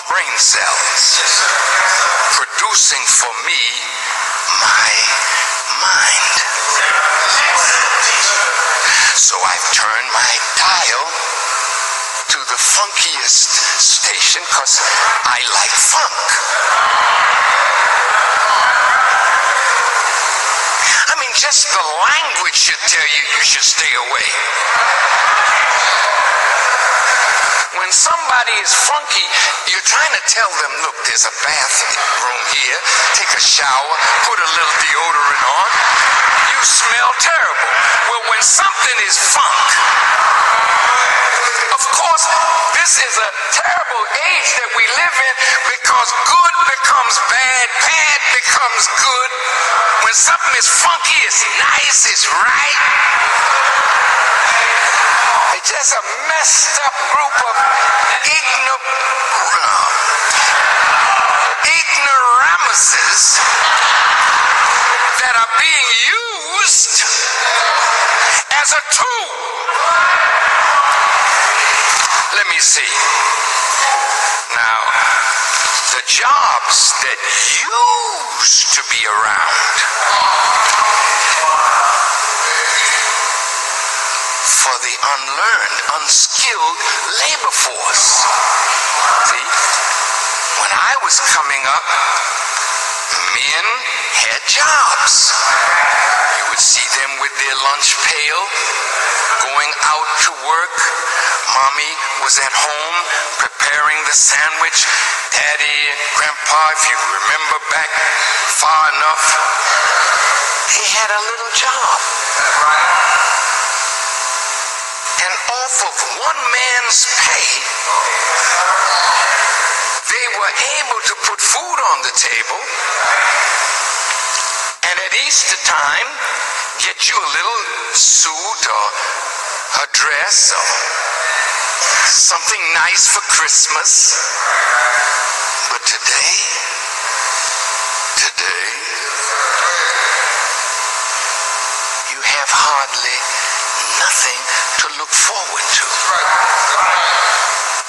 brain cells, producing for me my mind. So I've turned my dial to the funkiest station because I like funk. I mean, just the language should tell you you should stay away. When somebody is funky, you're trying to tell them, look, there's a bathroom here, take a shower, put a little deodorant on, you smell terrible. Well, when something is funk, of course, this is a terrible age that we live in because good becomes bad, bad becomes good. When something is funky, it's nice, it's right. It's just a messed up group of ignoramuses that are being used as a tool. Let me see. Now, the jobs that used to be around for the unlearned, unskilled labor force. See, when I was coming up, men had jobs. You would see them with their lunch pail, going out to work. Mommy was at home preparing the sandwich. Daddy and Grandpa, if you remember back far enough, he had a little job. And off of one man's pay, they were able to put food on the table, and at Easter time, get you a little suit or a dress or something nice for Christmas. But today, you have hardly nothing to look forward to.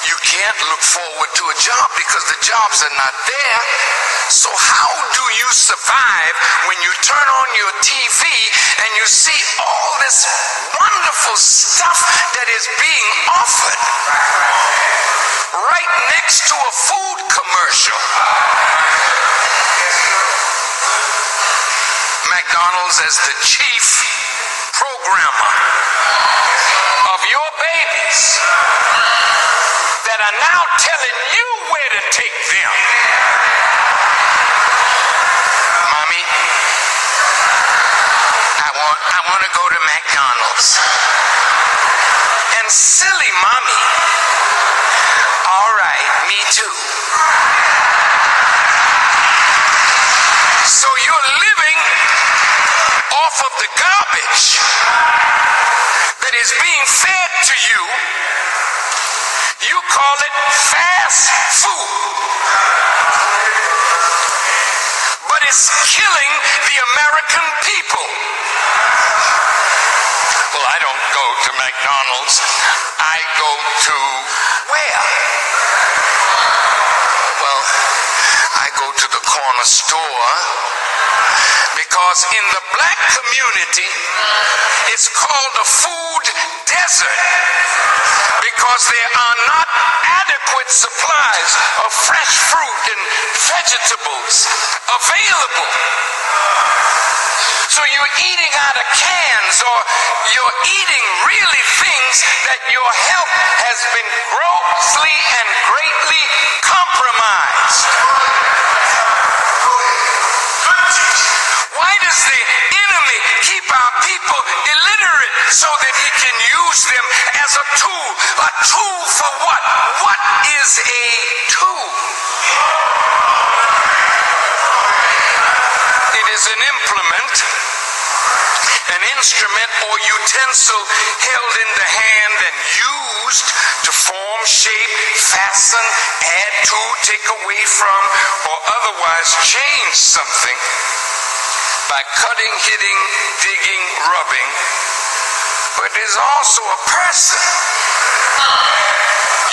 You can't look forward to a job because the jobs are not there. So how do you survive when you turn on your TV and you see all this wonderful stuff that is being offered right next to a food commercial? McDonald's as the chief programmer of your babies that are now telling you where to take them. Mommy, I want to go to McDonald's. And silly mommy, all right, me too. So you're living off of the garbage that is being fed to you. You call it fast food. But it's killing the American people. Well, I don't go to McDonald's. I go to where? Well, I go to the corner store because in the black community, it's called a food desert because there are not adequate supplies of fresh fruit and vegetables available. So you're eating out of cans, or you're eating really things that your health has been grossly and greatly compromised. Why does the enemy keep our people illiterate so that he can use them as a tool? A tool for what? What is a tool? It is an implement, an instrument or utensil held in the hand and used to form, shape, fasten, add to, take away from, or otherwise change something by cutting, hitting, digging, rubbing. But there's also a person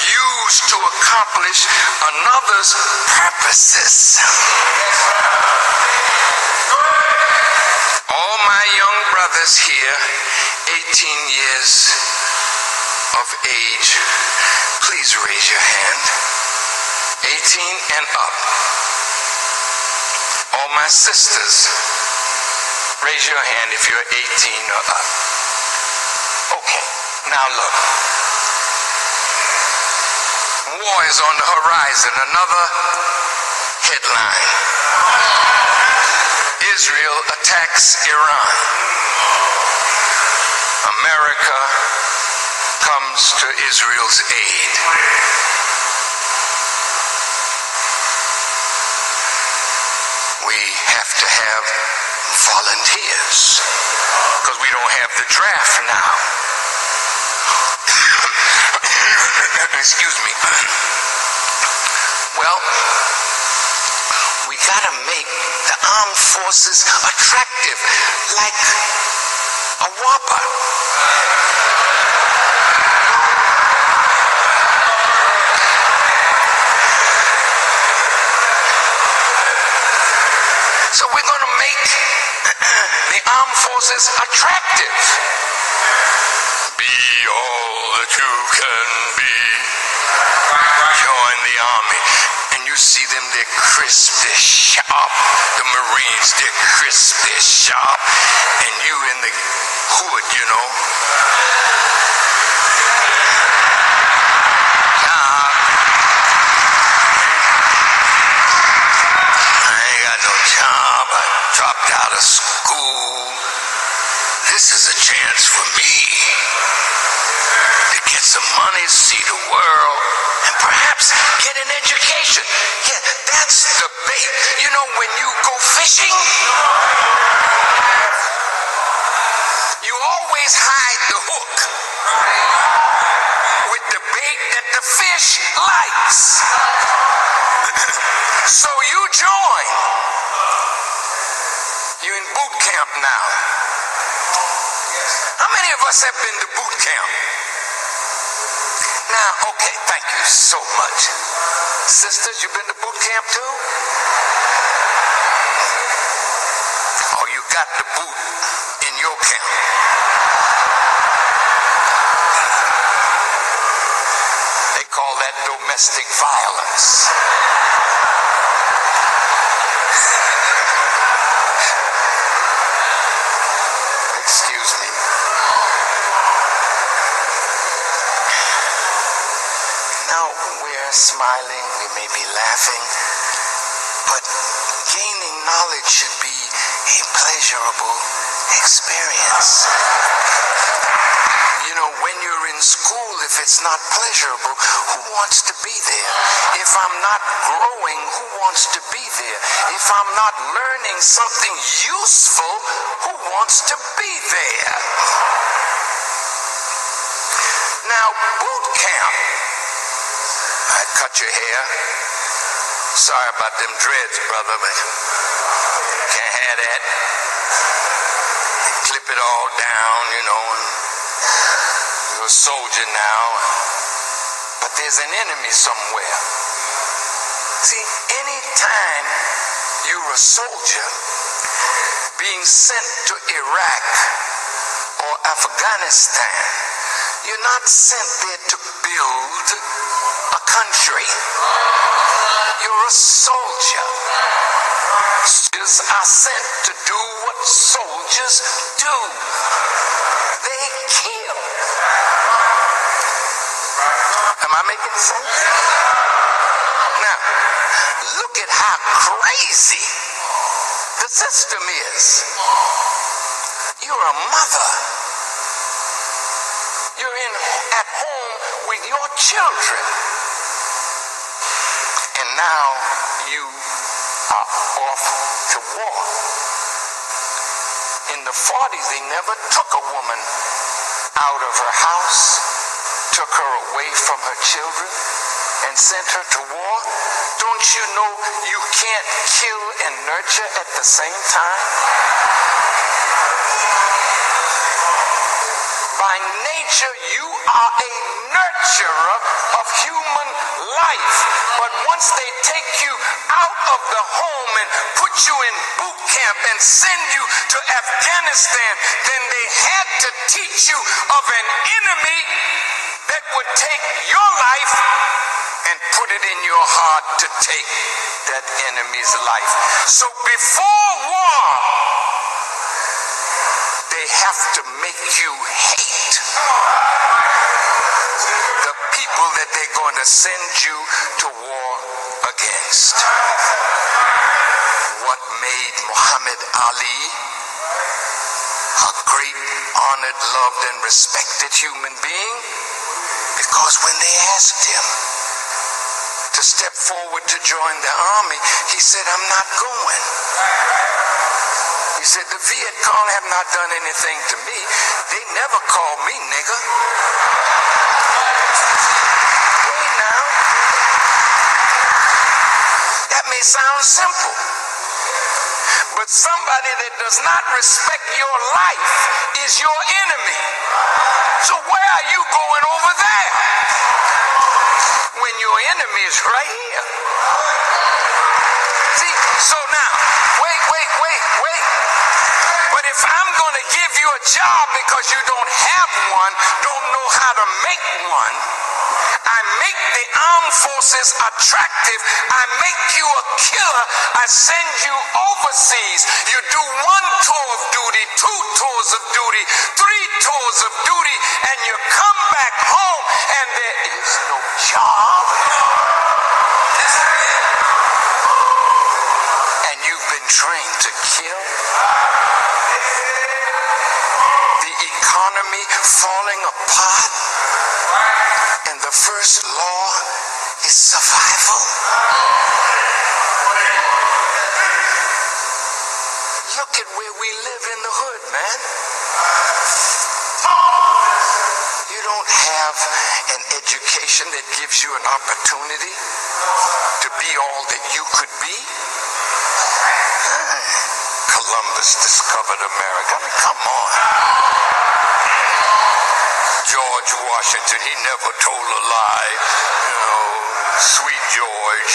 used to accomplish another's purposes. All my young brothers here, 18 years of age, please raise your hand. 18 and up. All my sisters, raise your hand if you're 18 or up. Okay, now look. war is on the horizon. Another headline. Israel attacks Iran. America comes to Israel's aid. We have to have volunteers because we don't have the draft now. Excuse me. Well, we gotta make the armed forces attractive, like a Whopper. So we're gonna make the armed forces attractive. Be all that you can be. Join the army. And you see them, they're crisp, they're sharp. The Marines, they're crisp, they're sharp. And you in the hood, you know. I ain't got no job. I dropped out of school. This is a chance for me to get some money, see the world, and perhaps get an education. Yeah, that's the bait. You know, when you go fishing, you always hide the hook with the bait that the fish likes. So you join. You're in boot camp now. How many of us have been to boot camp? Now, okay, thank you so much. Sisters, you been to boot camp too? Oh, you got the boot in your camp. They call that domestic violence. Excuse me. Now we're smiling, we may be laughing, but gaining knowledge should be a pleasurable experience. You know, when you're in school, if it's not pleasurable, who wants to be there? If I'm not growing, who wants to be there? If I'm not learning something useful, who wants to be there? Now, boot camp. I cut your hair. Sorry about them dreads, brother, but can't have that. Clip it all down, you know, and you're a soldier now. But there's an enemy somewhere. See, anytime you're a soldier being sent to Iraq or Afghanistan, you're not sent there to build a country. You're a soldier. Soldiers are sent to do what soldiers do. They kill. Am I making sense? Now, look at how crazy the system is. You're a mother. You're at home with your children. And now you are off to war. In the 40s, they never took a woman out of her house, took her away from her children, and sent her to war. Don't you know you can't kill and nurture at the same time? By nature, you are a nurturer of human life. But once they take you out of the home and put you in boot camp and send you to Afghanistan, then they had to teach you of an enemy that would take your life and put it in your heart to take that enemy's life. So before war, they have to make you hate the people that they're going to send you to war against. What made Muhammad Ali a great, honored, loved, and respected human being? Because when they asked him to step forward to join the army, he said, I'm not going. He said, the Viet Cong have not done anything to me. They never call me nigger. Hey now. That may sound simple, but somebody that does not respect your life is your enemy. So where are you going over there when your enemy is right here? See, so now, wait. But if I'm going to give you a job because you don't have one, don't know how to make one, I make the armed forces attractive. I make you a killer. I send you overseas. You do 1 tour of duty, 2 tours of duty, 3 tours of duty, and you come back home and there is no job. And you've been trained to kill. The economy falling apart. And the first law is survival. Look at where we live in the hood, man. You don't have an education that gives you an opportunity to be all that you could be. Columbus discovered America. I mean, come on. George Washington, he never told a lie. You know, sweet George.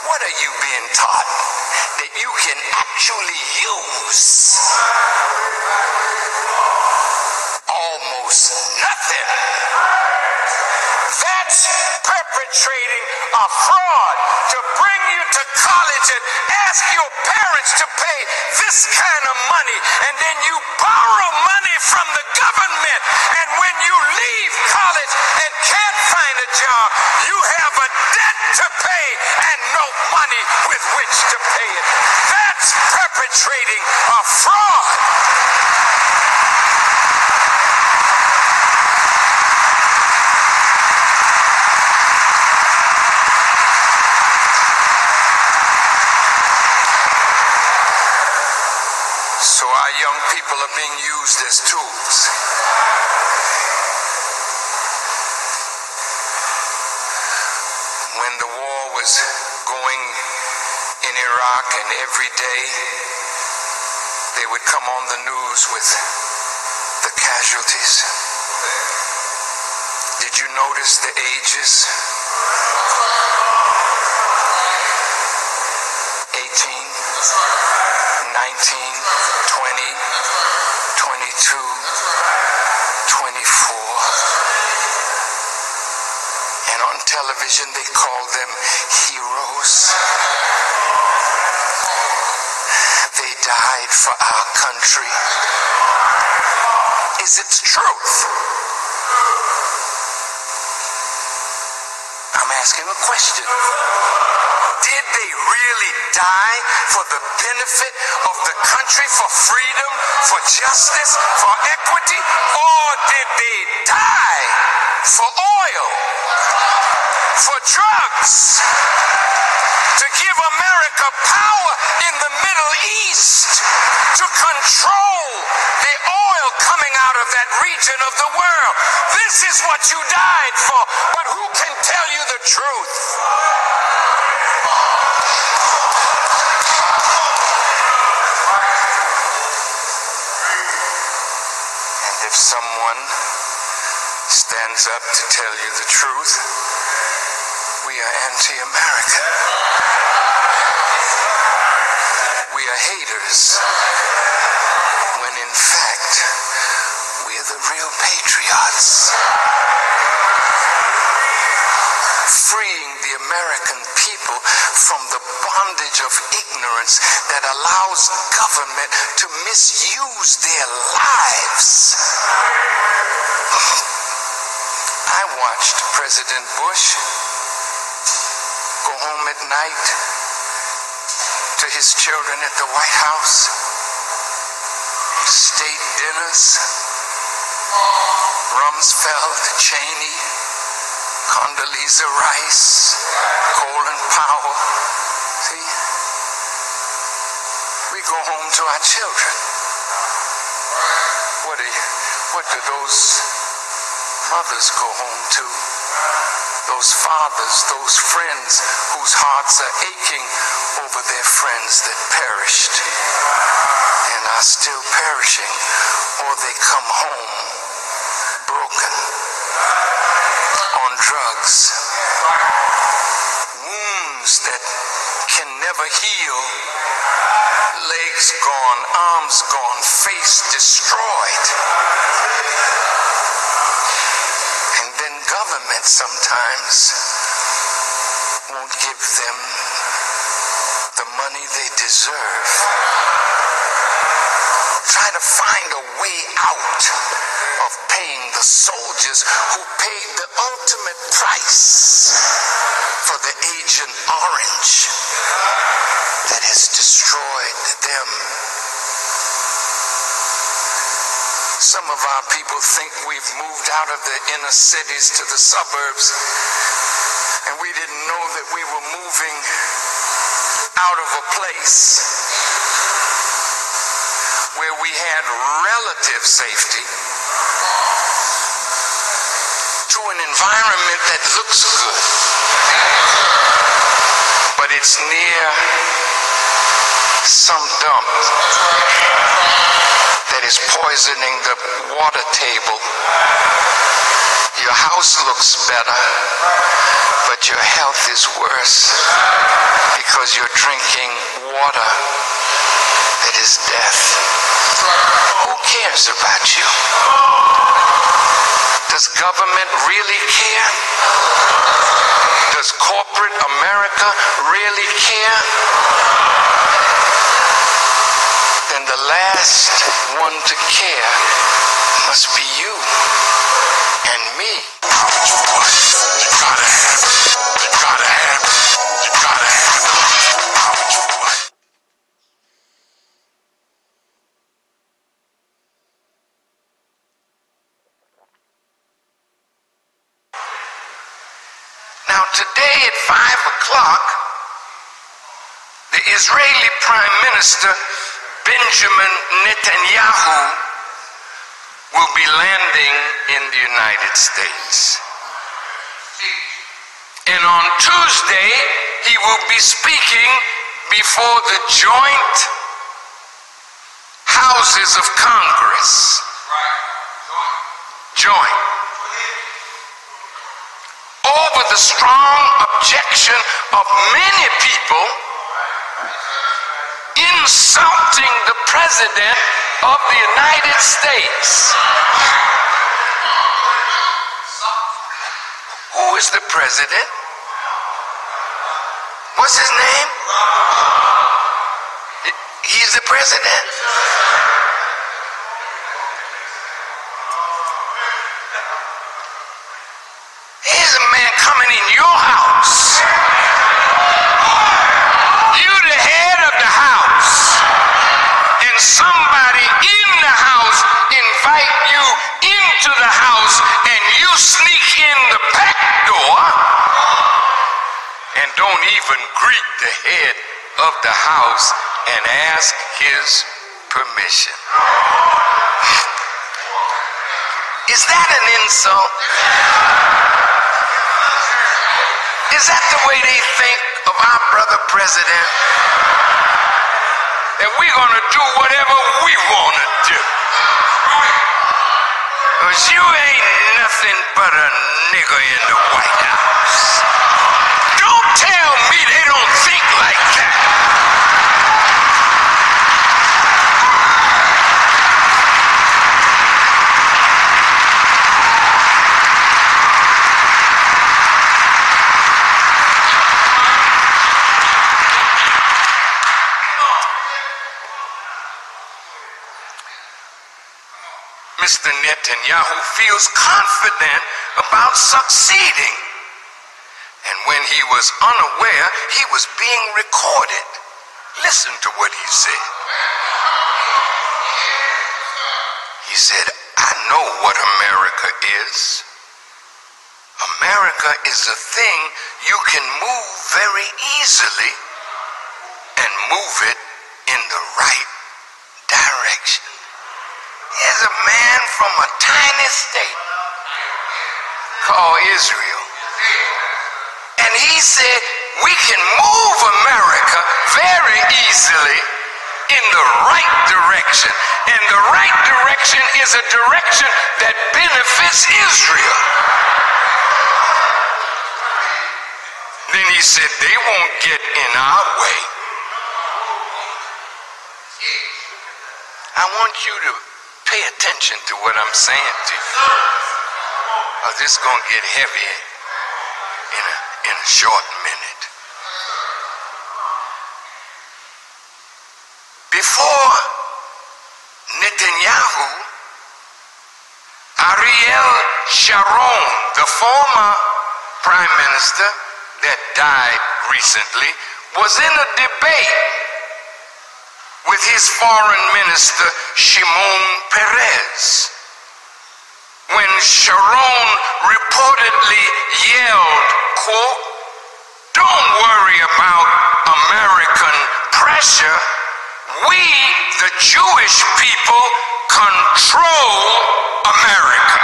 What are you being taught that you can actually use? Almost nothing. That's perpetrating a fraud to bring you to college and ask your parents to pay this kind of money, and then you borrow money from the government, and when you leave college and can't find a job, you have a debt to pay and no money with which to pay it. That's perpetrating a fraud. So our young people are being used as tools. When the war was going in Iraq, and every day they would come on the news with the casualties. Did you notice the ages? 18, 19, 20, 22, 24. And on television they call them heroes. They died for our country. Is it truth? I'm asking a question. Did they really die for the benefit of the country, for freedom, for justice, for equity? Or did they die for oil, for drugs, to give America power in the Middle East, to control the oil coming out of that region of the world? This is what you died for, but who can tell you the truth? If someone stands up to tell you the truth, we are anti-American. We are haters, when in fact, we are the real patriots. Freeing the American people from the bondage of ignorance that allows government to misuse their lives. I watched President Bush go home at night to his children at the White House, state dinners, Rumsfeld, Cheney, Condoleezza Rice, Colin Powell. See, we go home to our children. What do those mothers go home to? Those fathers, those friends whose hearts are aching over their friends that perished and are still perishing, or they come home broken, on drugs, wounds that can never heal, legs gone, arms gone, face destroyed. And then government sometimes won't give them the money they deserve. Try to find a way out of paying the soldiers who paid the ultimate price for the Agent Orange that has destroyed them. Some of our people think we've moved out of the inner cities to the suburbs, and we didn't know that we were moving out of a place where we had relative safety to an environment that looks good, but it's near some dump that is poisoning the water table. Your house looks better, but your health is worse because you're drinking water that is death. Who cares about you? Does government really care? Does corporate America really care? Then the last one to care must be you and me. You gotta have it. You gotta have it. You gotta have it. Now today at 5 o'clock, the Israeli Prime Minister Benjamin Netanyahu will be landing in the United States. And on Tuesday, he will be speaking before the joint houses of Congress. Joint. Over the strong objection of many people insulting the President of the United States. Who is the President? What's his name? He's the President? Here's a man coming in your house. You the head of the house. And somebody in the house invite you into the house and you sneak in the back door and don't even greet the head of the house and ask his permission. Is that an insult? Is that the way they think of our brother president? That we're gonna do whatever we wanna do? Cause you ain't nothing but a nigger in the White House. Don't tell me they don't think like that. Mr. Netanyahu feels confident about succeeding. And when he was unaware, he was being recorded. Listen to what he said. He said, I know what America is. America is a thing you can move very easily and move it in the right direction. Here's a man from a tiny state called Israel. And he said, we can move America very easily in the right direction. And the right direction is a direction that benefits Israel. Then he said, they won't get in our way. I want you to pay attention to what I'm saying to you. Or this is going to get heavy in a short minute. Before Netanyahu, Ariel Sharon, the former prime minister that died recently, was in a debate with his foreign minister Shimon Peres when Sharon reportedly yelled, quote, don't worry about American pressure. We, the Jewish people, control America.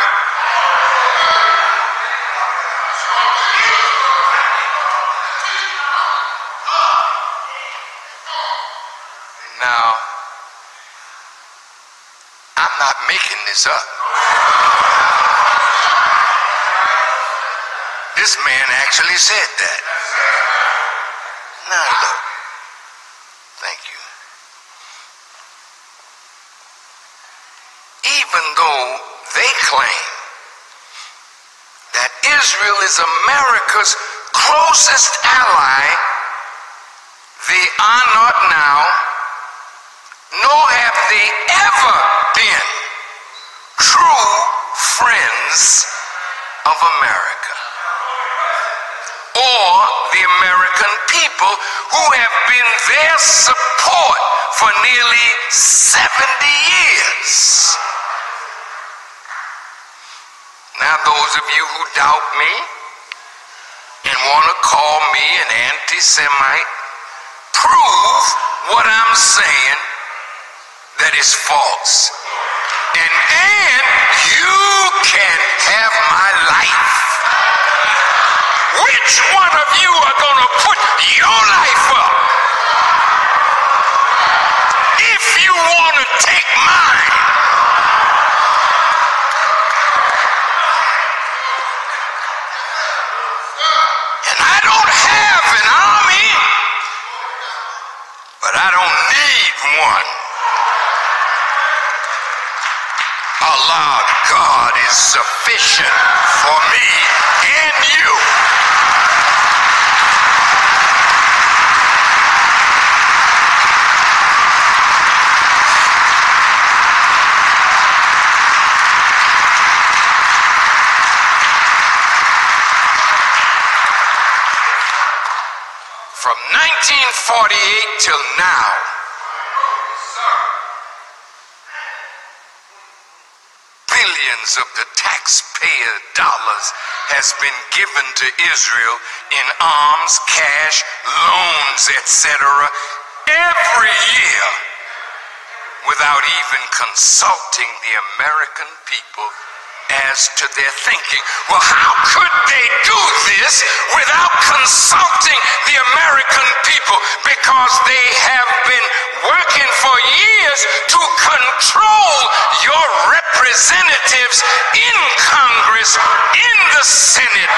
Now, I'm not making this up. This man actually said that. Now look, thank you. Even though they claim that Israel is America's closest ally, they are not now, nor have they ever been, true friends of America or the American people who have been their support for nearly 70 years. Now, those of you who doubt me and want to call me an anti-Semite, prove what I'm saying that is false. And you can have my life. Which one of you are going to put your life up if you want to take mine? And I don't have an army, but I don't need one. Allah, God is sufficient for me and you. From 1948 till now, billions of the taxpayer dollars has been given to Israel in arms, cash, loans, etc. every year without even consulting the American people as to their thinking. Well, how could they do this without consulting the American people? Because they have been working for years to control your representatives in Congress, in the Senate,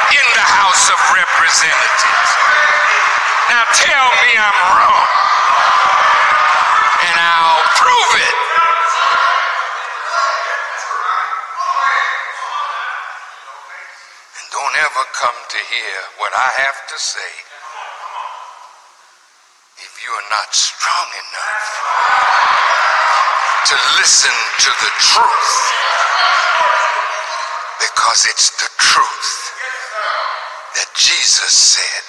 in the House of Representatives. Now tell me I'm wrong, and I'll prove it. And don't ever come to hear what I have to say if you are not strong enough to listen to the truth, because it's the truth that Jesus said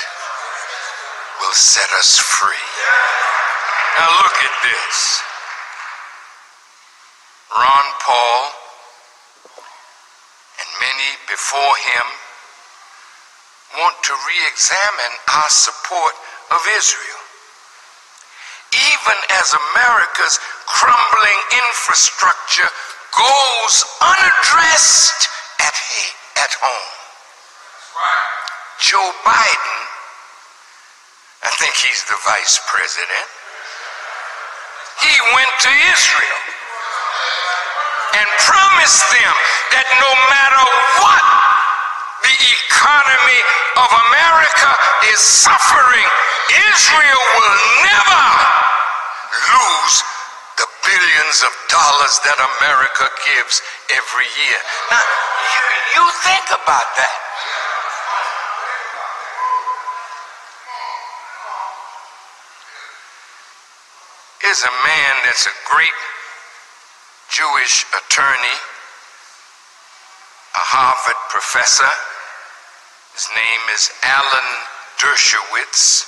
will set us free. Now look at this. Ron Paul and many before him want to re-examine our support of Israel. Even as America's crumbling infrastructure goes unaddressed at home. Joe Biden, I think he's the vice president, he went to Israel and promised them that no matter what the economy of America is suffering, Israel will never lose the billions of dollars that America gives every year. Now, you think about that. Here's a man that's a great Jewish attorney, a Harvard professor. His name is Alan Dershowitz.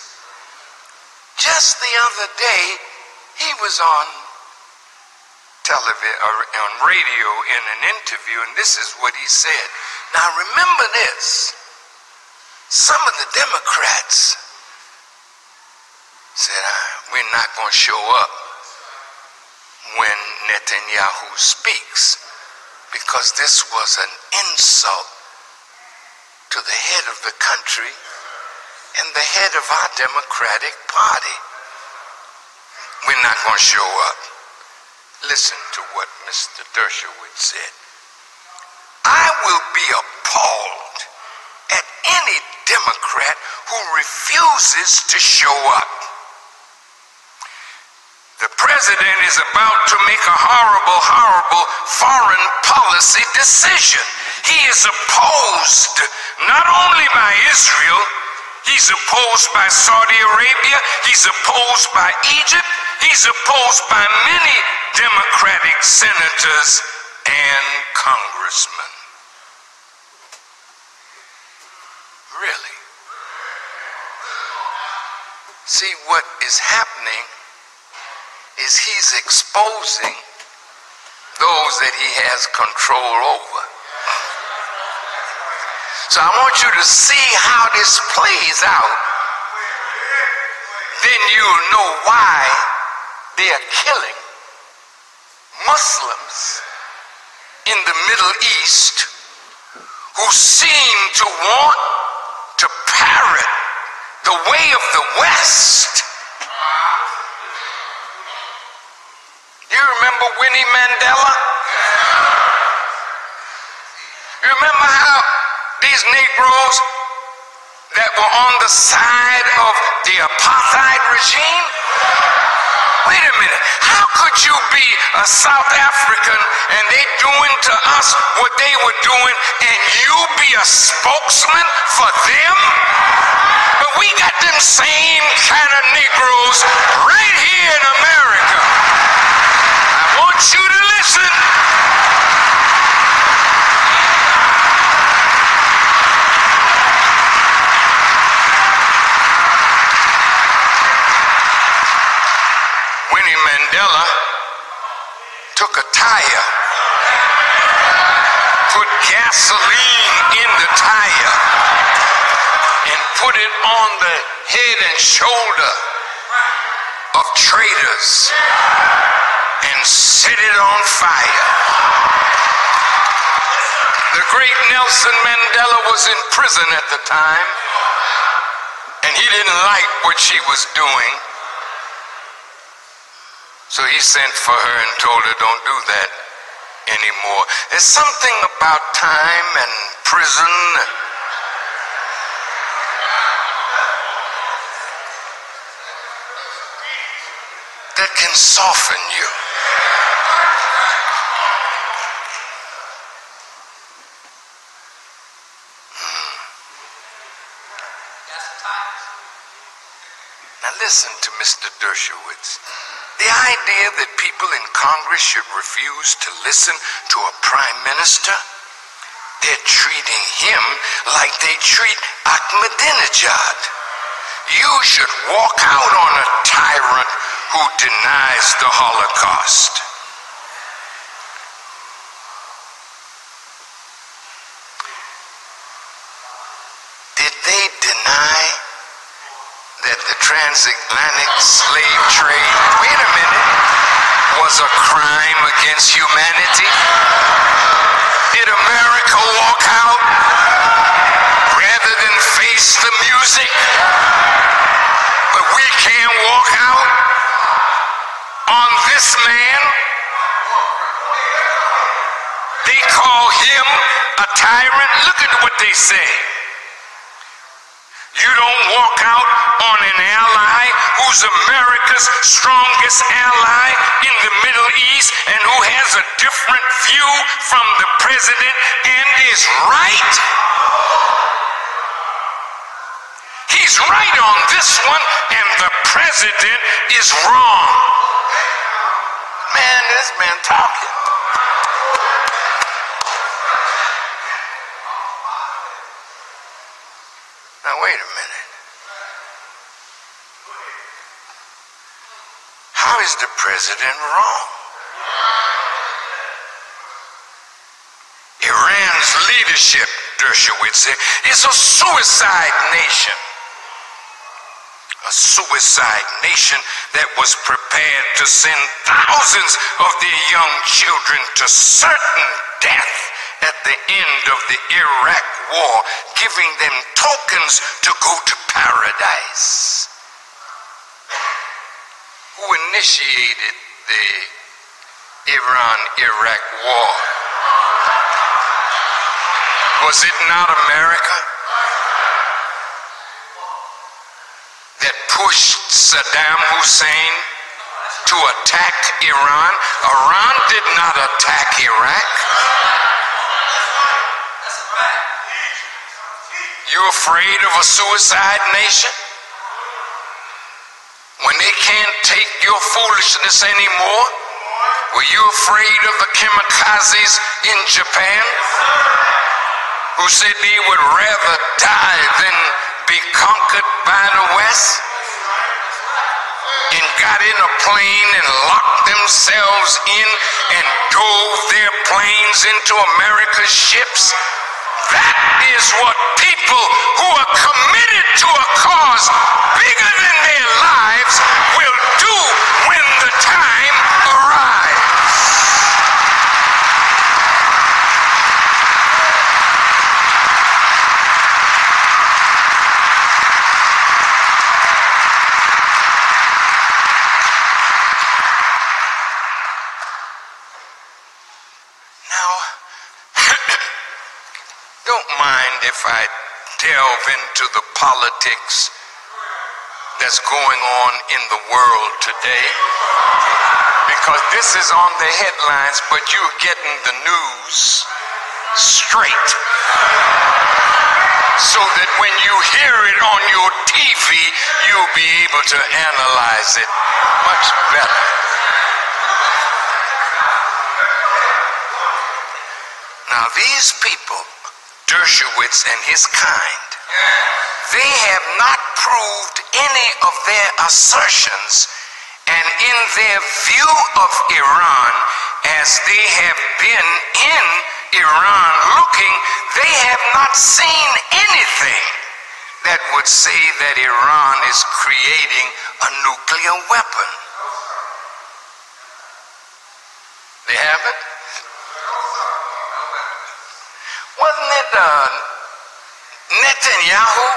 Just the other day, he was on television or on radio in an interview, and this is what he said. Now remember this. Some of the Democrats said, we're not going to show up when Netanyahu speaks, because this was an insult to the head of the country and the head of our Democratic Party. We're not going to show up. Listen to what Mr. Dershowitz said. I will be appalled at any Democrat who refuses to show up. The president is about to make a horrible, horrible foreign policy decision. He is opposed not only by Israel, he's opposed by Saudi Arabia, he's opposed by Egypt, he's opposed by many Democratic senators and congressmen. Really? See, what is happening is he's exposing those that he has control over. So I want you to see how this plays out. Then you'll know why they are killing Muslims in the Middle East who seem to want to parrot the way of the West. You remember Winnie Mandela? You remember how these Negroes that were on the side of the apartheid regime? Wait a minute, how could you be a South African and they doing to us what they were doing and you be a spokesman for them? But we got them same kind of Negroes right here in America. I want you to listen. Winnie Mandela took a tire, put gasoline in the tire, and put it on the head and shoulder of traitors and set it on fire. The great Nelson Mandela was in prison at the time, and he didn't like what she was doing. So he sent for her and told her, don't do that anymore. There's something about time and prison that can soften you. Now listen to Mr. Dershowitz. The idea that people in Congress should refuse to listen to a prime minister, they're treating him like they treat Ahmadinejad. You should walk out on a tyrant who denies the Holocaust. Did they deny that the transatlantic slave trade, wait a minute, was a crime against humanity? Did America walk out rather than face the music? But we can't walk out on this man. They call him a tyrant. Look at what they say. You don't walk out on an ally who's America's strongest ally in the Middle East and who has a different view from the president and is right. He's right on this one and the president is wrong. Man, this man talking. Now, wait a minute. How is the president wrong? Iran's leadership, Dershowitz said, is a suicide nation. A suicide nation that was prepared to send thousands of their young children to certain death at the end of the Iraq war, giving them tokens to go to paradise. Who initiated the Iran-Iraq war? Was it not America that pushed Saddam Hussein to attack Iran? Iran did not attack Iraq. You afraid of a suicide nation? When they can't take your foolishness anymore? Were you afraid of the kamikazes in Japan who said they would rather die than be conquered by the West? And got in a plane and locked themselves in and dove their planes into America's ships? That is what people who are committed to a cause bigger than their lives will do when the time arrives. Don't mind if I delve into the politics that's going on in the world today, because this is on the headlines, but you're getting the news straight, so that when you hear it on your TV, you'll be able to analyze it much better. Now these people, Dershowitz and his kind, they have not proved any of their assertions, and in their view of Iran, as they have been in Iran looking, they have not seen anything that would say that Iran is creating a nuclear weapon. They haven't? Wasn't it Netanyahu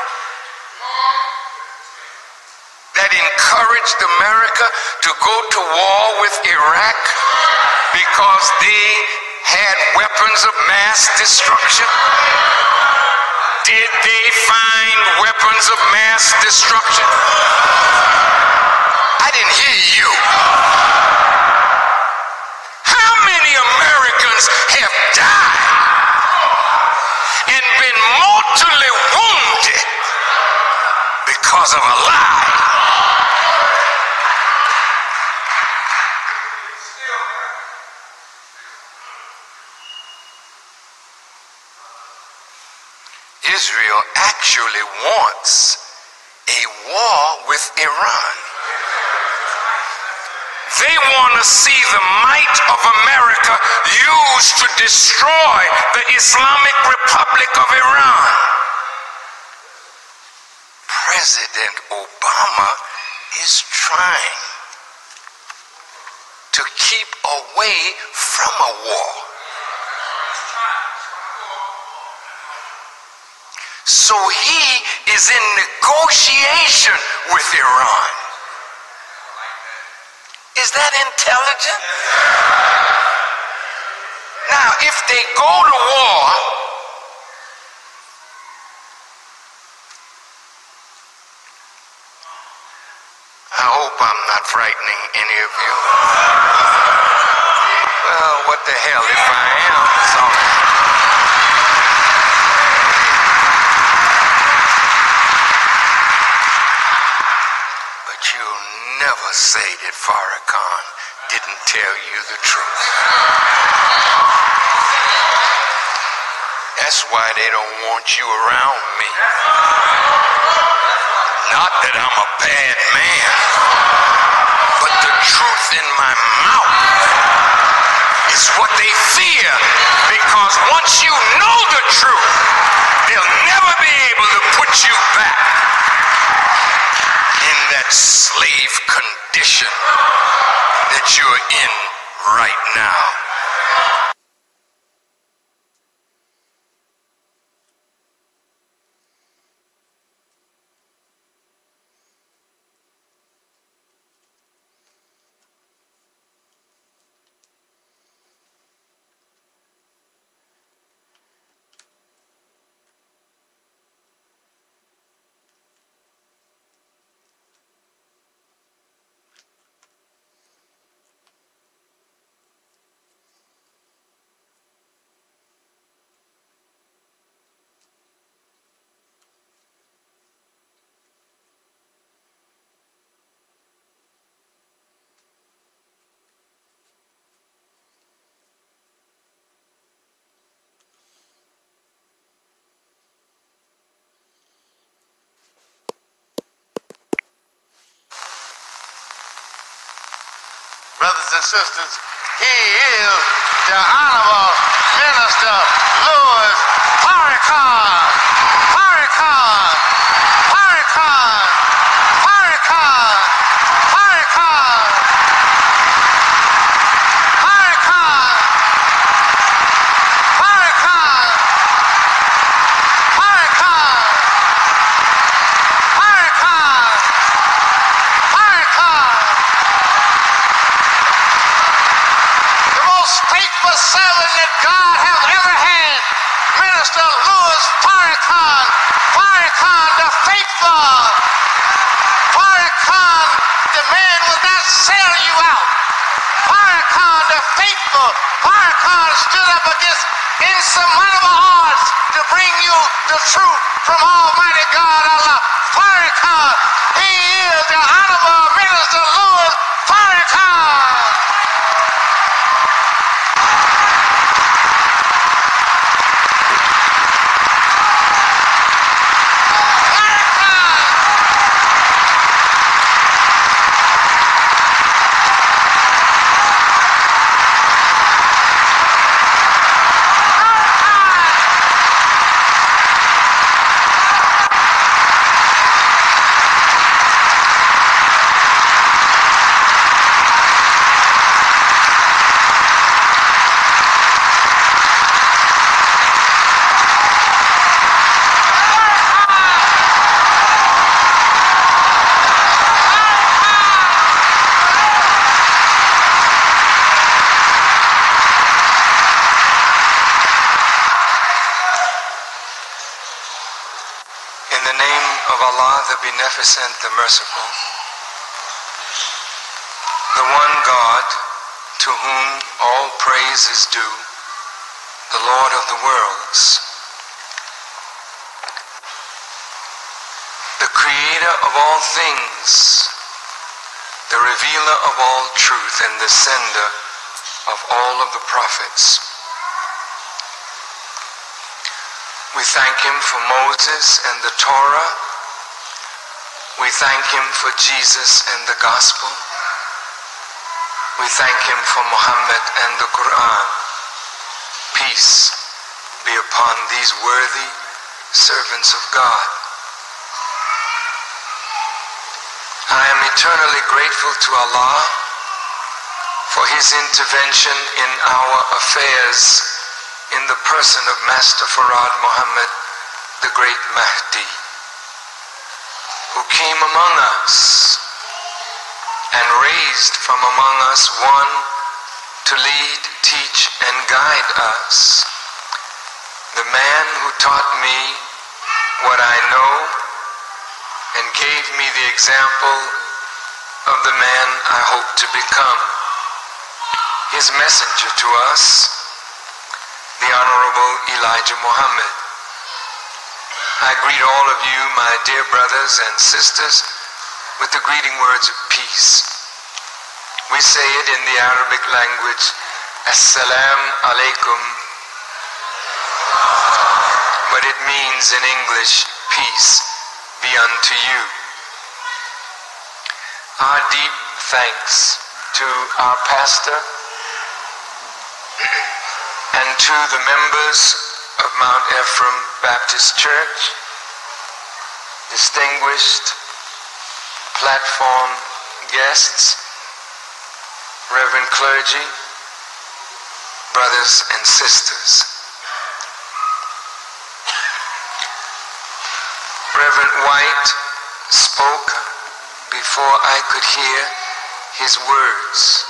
that encouraged America to go to war with Iraq because they had weapons of mass destruction? Did they find weapons of mass destruction? I didn't hear you. How many Americans have died and been mortally wounded because of a lie? Israel actually wants a war with Iran. They want to see the might of America used to destroy the Islamic Republic of Iran. President Obama is trying to keep away from a war. So he is in negotiation with Iran. Is that intelligent? Now, if they go to war, I hope I'm not frightening any of you. Well, what the hell, if I am, it's all right. But you'll never say that Farrakhan didn't tell you the truth. That's why they don't want you around me. Not that I'm a bad man, but the truth in my mouth is what they fear, because once you know the truth, they'll never be able to put you back in that slave condition that you're in right now. Brothers and sisters, he is the Honorable Minister Louis Farrakhan. Farrakhan. Farrakhan. Farrakhan. Farrakhan. Farrakhan. Farrakhan. Farrakhan. Farrakhan. Farrakhan. Faithful servant that God has ever had, Minister Louis Farrakhan. Farrakhan the faithful. Farrakhan, the man will not sell you out. Farrakhan the faithful. Farrakhan stood up against insurmountable odds to bring you the truth from Almighty God Allah. Farrakhan, he is the Honorable Minister Louis Farrakhan. The Beneficent, the Merciful, the one God to whom all praise is due, the Lord of the worlds, the creator of all things, the revealer of all truth, and the sender of all of the prophets. We We thank him for Moses and the Torah. We thank him for Jesus and the gospel. We thank him for Muhammad and the Quran. Peace be upon these worthy servants of God. I am eternally grateful to Allah for his intervention in our affairs in the person of Master Farad Muhammad, the great Mahdi, who came among us and raised from among us one to lead, teach, and guide us. The man who taught me what I know and gave me the example of the man I hope to become. His messenger to us, the Honorable Elijah Muhammad. I greet all of you, my dear brothers and sisters, with the greeting words of peace. We say it in the Arabic language, Assalamu alaikum, but it means in English, peace be unto you. Our deep thanks to our pastor and to the members of Mount Ephraim Baptist Church, distinguished platform guests, Reverend clergy, brothers and sisters. Reverend White spoke before I could hear his words.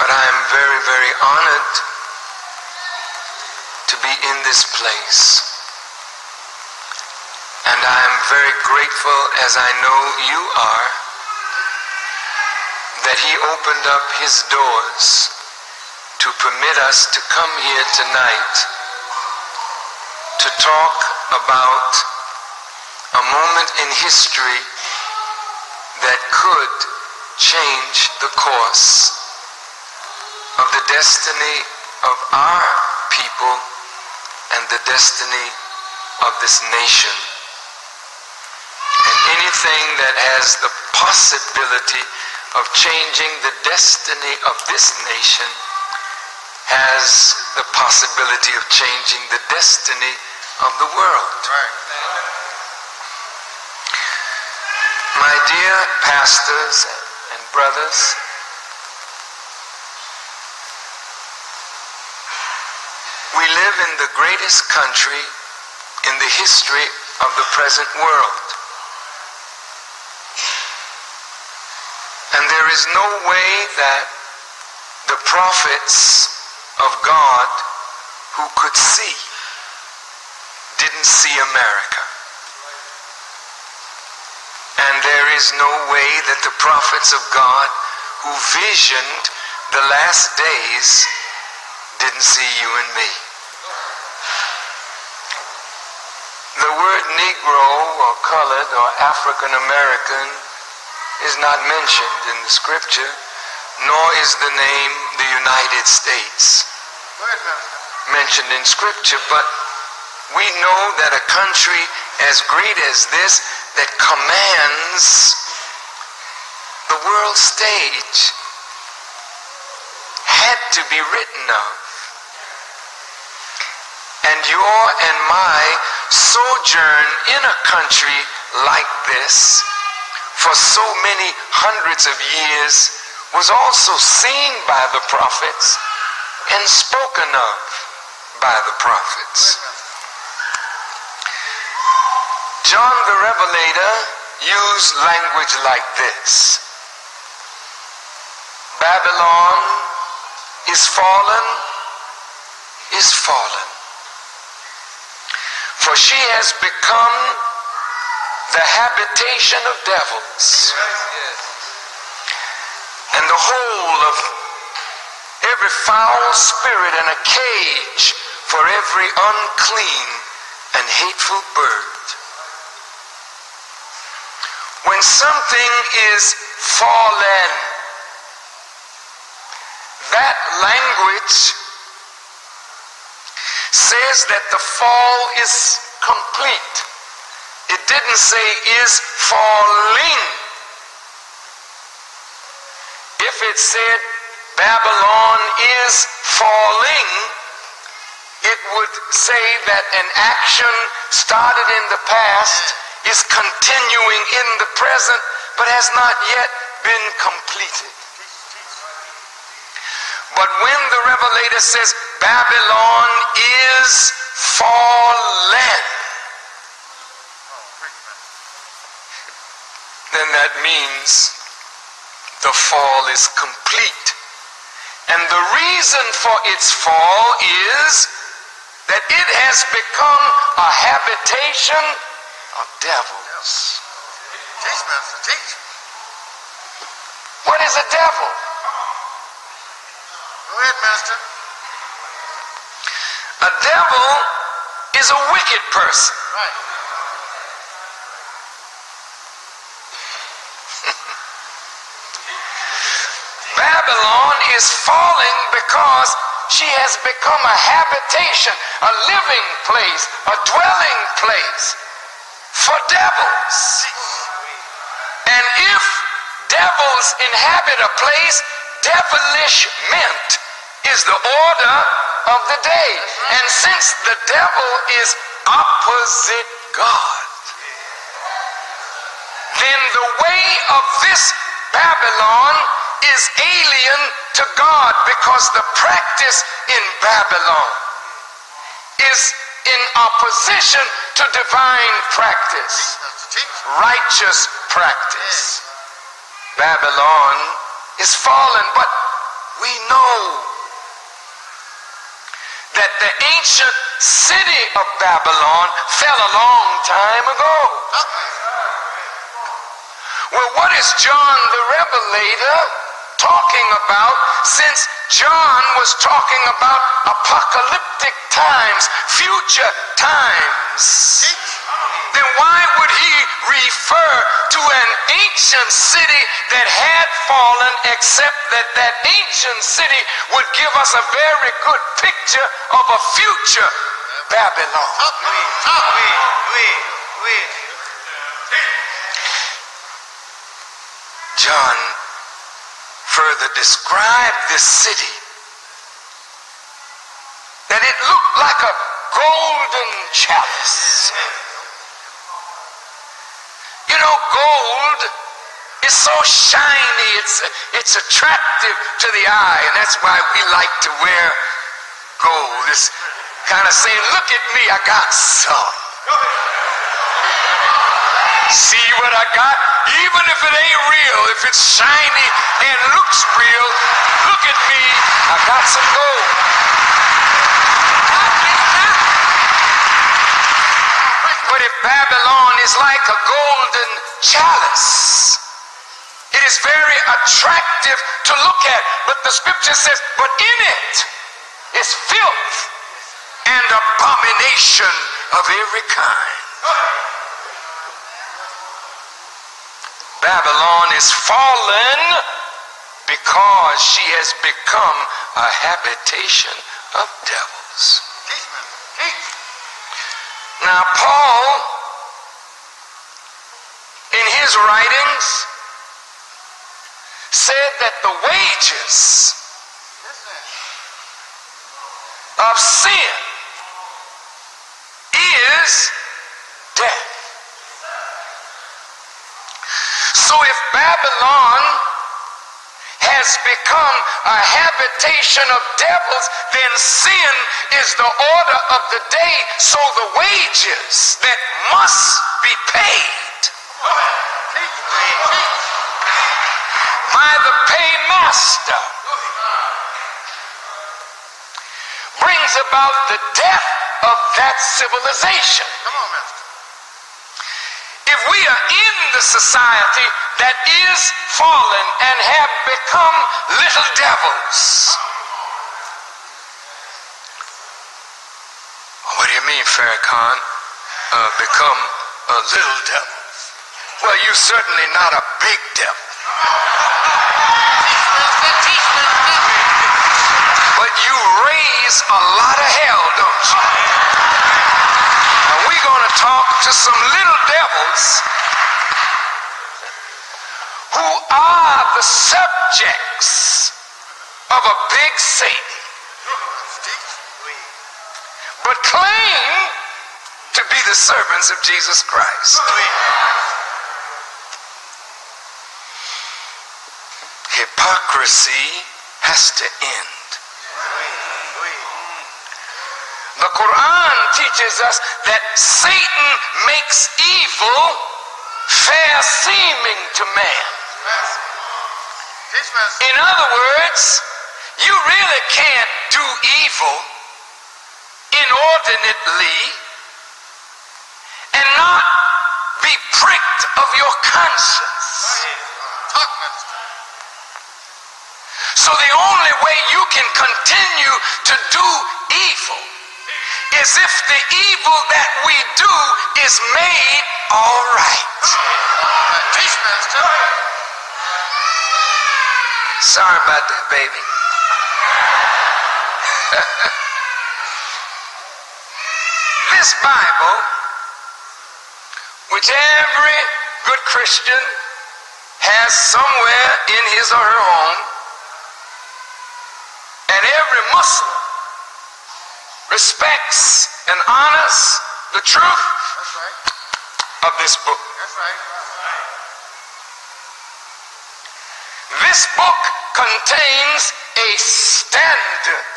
But I am very, very honored to be in this place. And I am very grateful, as I know you are, that he opened up his doors to permit us to come here tonight to talk about a moment in history that could change the course of the destiny of our people and the destiny of this nation. And anything that has the possibility of changing the destiny of this nation has the possibility of changing the destiny of the world. My dear pastors and brothers, we live in the greatest country in the history of the present world. And there is no way that the prophets of God who could see didn't see America. And there is no way that the prophets of God who visioned the last days didn't see you and me. The word Negro or colored or African American is not mentioned in the scripture, nor is the name the United States mentioned in scripture, but we know that a country as great as this that commands the world stage had to be written of. And your and my sojourn in a country like this for so many hundreds of years was also seen by the prophets and spoken of by the prophets. John the Revelator used language like this: Babylon is fallen, for she has become the habitation of devils, and the whole of every foul spirit, and a cage for every unclean and hateful bird. When something is fallen, that language says that the fall is complete. It didn't say is falling. If it said Babylon is falling, it would say that an action started in the past is continuing in the present, but has not yet been completed. But when the Revelator says Babylon is fallen, then that means the fall is complete. And the reason for its fall is that it has become a habitation of devils. Teach, Master, teach. What is a devil? Go ahead, Master. A devil is a wicked person. Right. Babylon is falling because she has become a habitation, a living place, a dwelling place for devils. And if devils inhabit a place, devilishment is the order of the day. And since the devil is opposite God, then the way of this Babylon is alien to God, because the practice in Babylon is in opposition to divine practice, righteous practice. Babylon is fallen, but we know that the ancient city of Babylon fell a long time ago. Well, what is John the Revelator talking about, since John was talking about apocalyptic times, future times? Then why would he refer to an ancient city that had fallen, except that that ancient city would give us a very good picture of a future Babylon? John further described this city, that it looked like a golden chalice. You know, gold is so shiny, it's attractive to the eye, and that's why we like to wear gold. It's kind of saying, look at me, I got some. See what I got? Even if it ain't real, if it's shiny and looks real, look at me, I got some gold. But if Babylon is like a golden chalice, it is very attractive to look at. But the scripture says, but in it is filth and abomination of every kind. Babylon is fallen because she has become a habitation of devils. Now, Paul, in his writings, said that the wages of sin is death. So if Babylon has become a habitation of devils, then sin is the order of the day, so the wages that must be paid by the paymaster brings about the death of that civilization. If we are in the society that is fallen and have become little devils, what do you mean, Farrakhan? Become a little devil? Well, you're certainly not a big devil. but you raise a lot of hell, don't you? And we're going to talk to some little devils who are the subjects of a big Satan, but claim to be the servants of Jesus Christ. Hypocrisy has to end. The Quran teaches us that Satan makes evil fair seeming to man. In other words, you really can't do evil inordinately and not be pricked of your conscience. So the only way you can continue to do evil is if the evil that we do is made all right. Sorry about that, baby. This Bible, which every good Christian has somewhere in his or her home, and every Muslim respects and honors the truth of this book. This book contains a standard,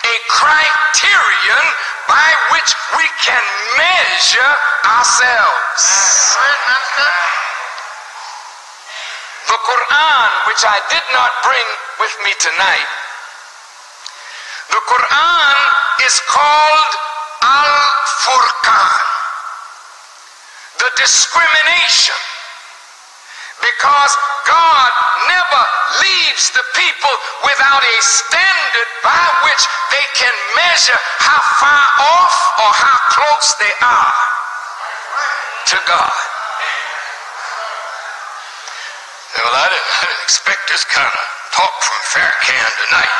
a criterion by which we can measure ourselves. The Quran, which I did not bring with me tonight, the Quran is called Al-Furqan, the discrimination, because God never leaves the people without a standard by which they can measure how far off or how close they are to God. Well, I didn't expect this kind of talk from Farrakhan tonight.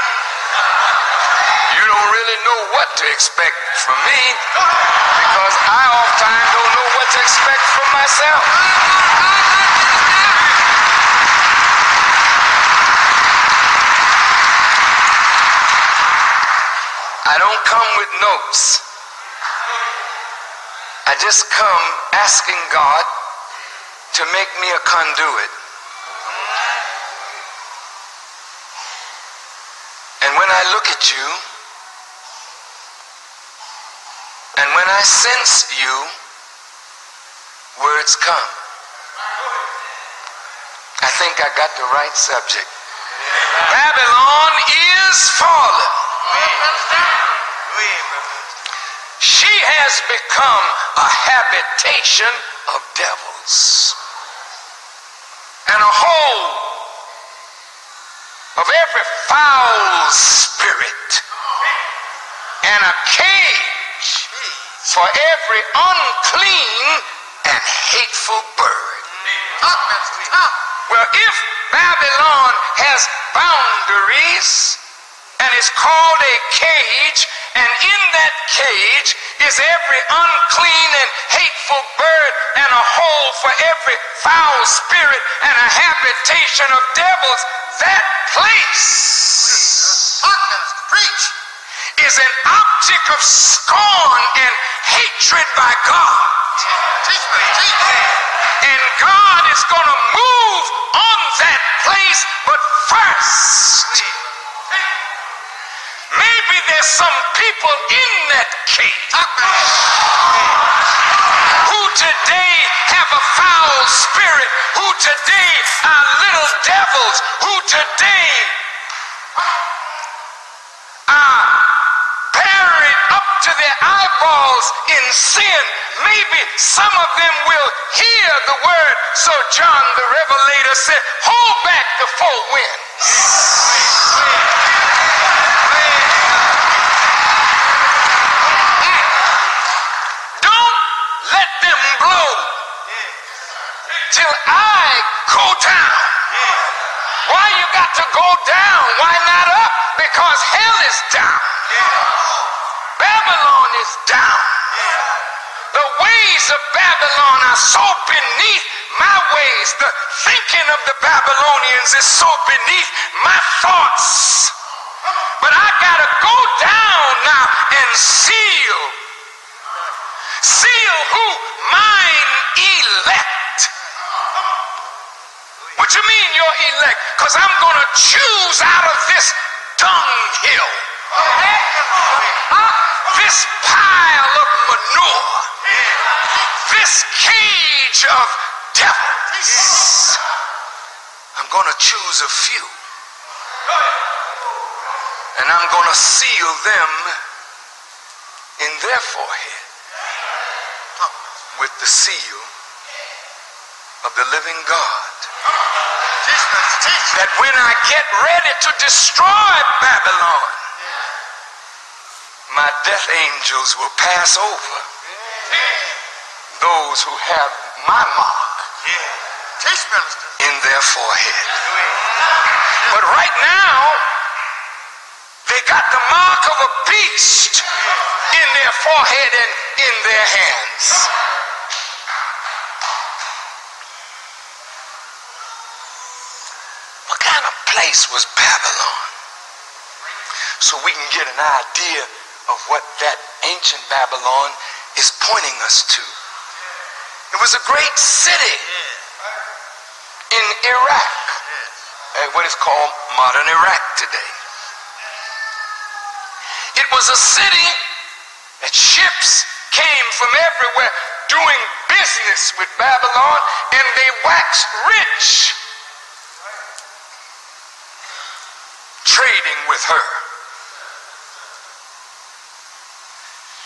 You don't really know what to expect from me, because I oftentimes don't know what to expect from myself. I don't come with notes. I just come asking God to make me a conduit. And when I look at you, and when I sense you, words come. I think I got the right subject. Babylon is fallen. She has become a habitation of devils and a hole of every foul spirit and a cage for every unclean and hateful bird. Well, if Babylon has boundaries and is called a cage, and in that cage is every unclean and hateful bird and a hole for every foul spirit and a habitation of devils, that place is an object of scorn and hatred by God. And God is going to move on that place, but first, maybe there's some people in that cage who today have a foul spirit, who today are little devils, who today are buried up to their eyeballs in sin. Maybe some of them will hear the word. So John the Revelator said, hold back the four winds. Don't let them blow till I go down. Why you got to go down? Why not up? Because hell is down. Babylon is down. The ways of Babylon are so beneath my ways. The thinking of the Babylonians is so beneath my thoughts. But I gotta go down now and seal. Seal who? Mine elect. What you mean you're elect? Because I'm gonna choose out of this dunghill. This pile of manure. This cage of devils. I'm gonna choose a few. And I'm going to seal them in their forehead with the seal of the living God. That when I get ready to destroy Babylon, my death angels will pass over those who have my mark in their forehead. But right now, they got the mark of a beast in their forehead and in their hands. What kind of place was Babylon? So we can get an idea of what that ancient Babylon is pointing us to. It was a great city in Iraq, what is called modern Iraq today. It was a city that ships came from everywhere doing business with Babylon, and they waxed rich trading with her.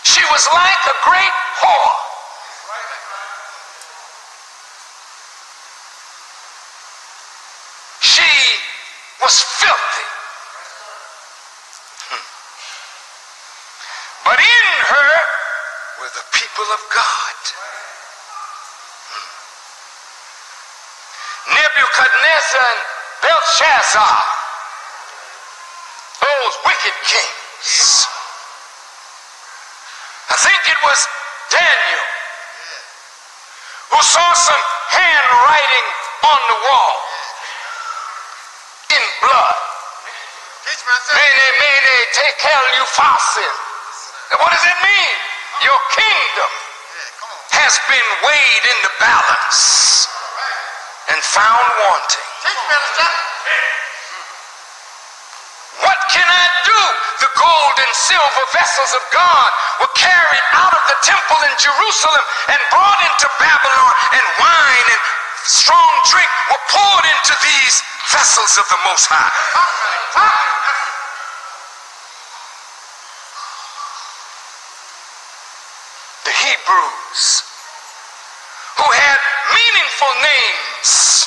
She was like a great whore. She was filthy. But in her were the people of God. Nebuchadnezzar and Belshazzar, those wicked kings. I think it was Daniel who saw some handwriting on the wall in blood. Mene, tekel upharsin. What does it mean? Your kingdom has been weighed in the balance and found wanting. What can I do? The gold and silver vessels of God were carried out of the temple in Jerusalem and brought into Babylon, and wine and strong drink were poured into these vessels of the Most High. The Hebrews, who had meaningful names: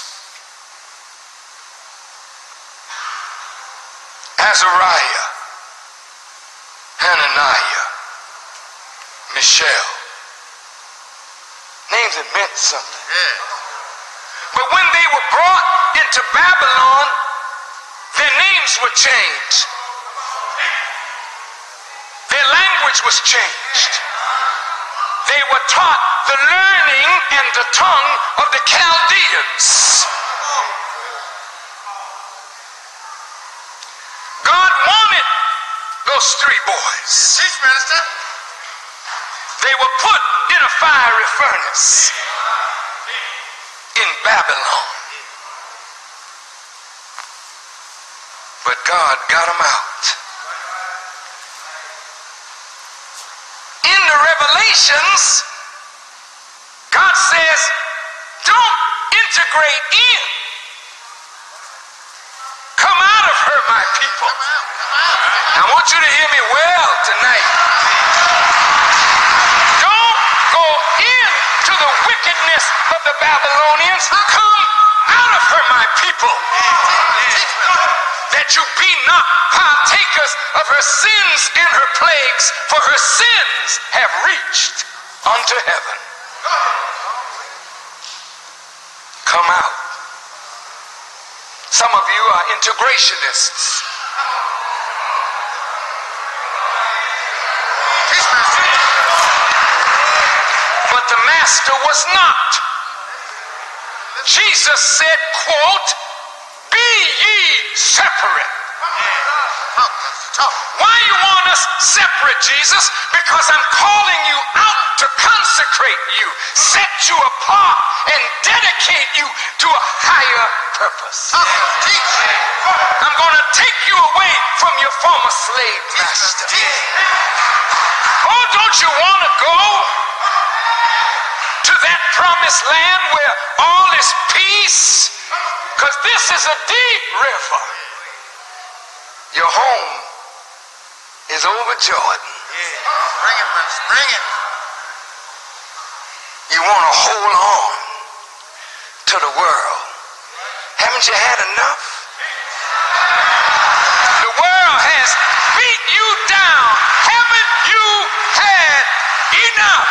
Azariah, Hananiah, Mishael. Names that meant something. But when they were brought into Babylon, their names were changed. Their language was changed. They were taught the learning and the tongue of the Chaldeans. God wanted those three boys. They were put in a fiery furnace in Babylon. But God got them out. In the Revelations, God says, don't integrate in. Come out of her, my people. I want you to hear me well tonight. Don't go into the wickedness of the Babylonians. Come out of her, my people. That you be not partakers of her sins and her plagues, for her sins have reached unto heaven. Come out. Some of you are integrationists. But the master was not. Jesus said, quote, "Be ye separate." Why you want us separate, Jesus? Because I'm calling you out to consecrate you, set you apart, and dedicate you to a higher purpose. I'm going to take you away from your former slave master. Oh, don't you want to go to that promised land where all is peace? Because this is a deep river. Your home is over Jordan. Bring it, man. Bring it. You want to hold on to the world. Haven't you had enough? The world has beat you down. Haven't you had enough?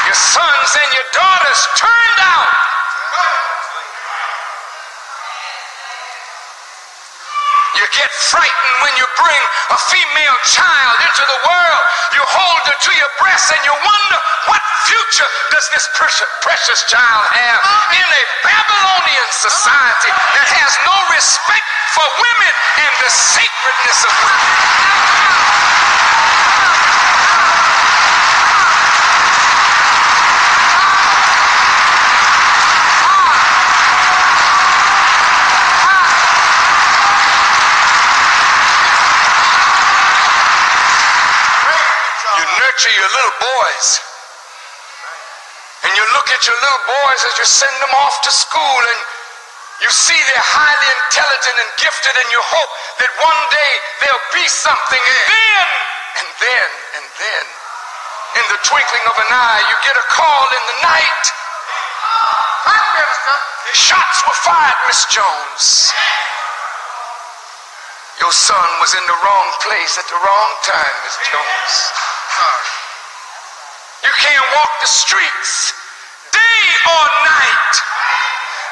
Your sons and your daughters turned out. You get frightened when you bring a female child into the world. You hold her to your breast and you wonder, what future does this precious child have in a Babylonian society that has no respect for women and the sacredness of women? Nurture your little boys, and you look at your little boys as you send them off to school, and you see they're highly intelligent and gifted, and you hope that one day they'll be something, and then in the twinkling of an eye you get a call in the night. Shots were fired, Miss Jones. Your son was in the wrong place at the wrong time, Miss Jones. You can't walk the streets day or night.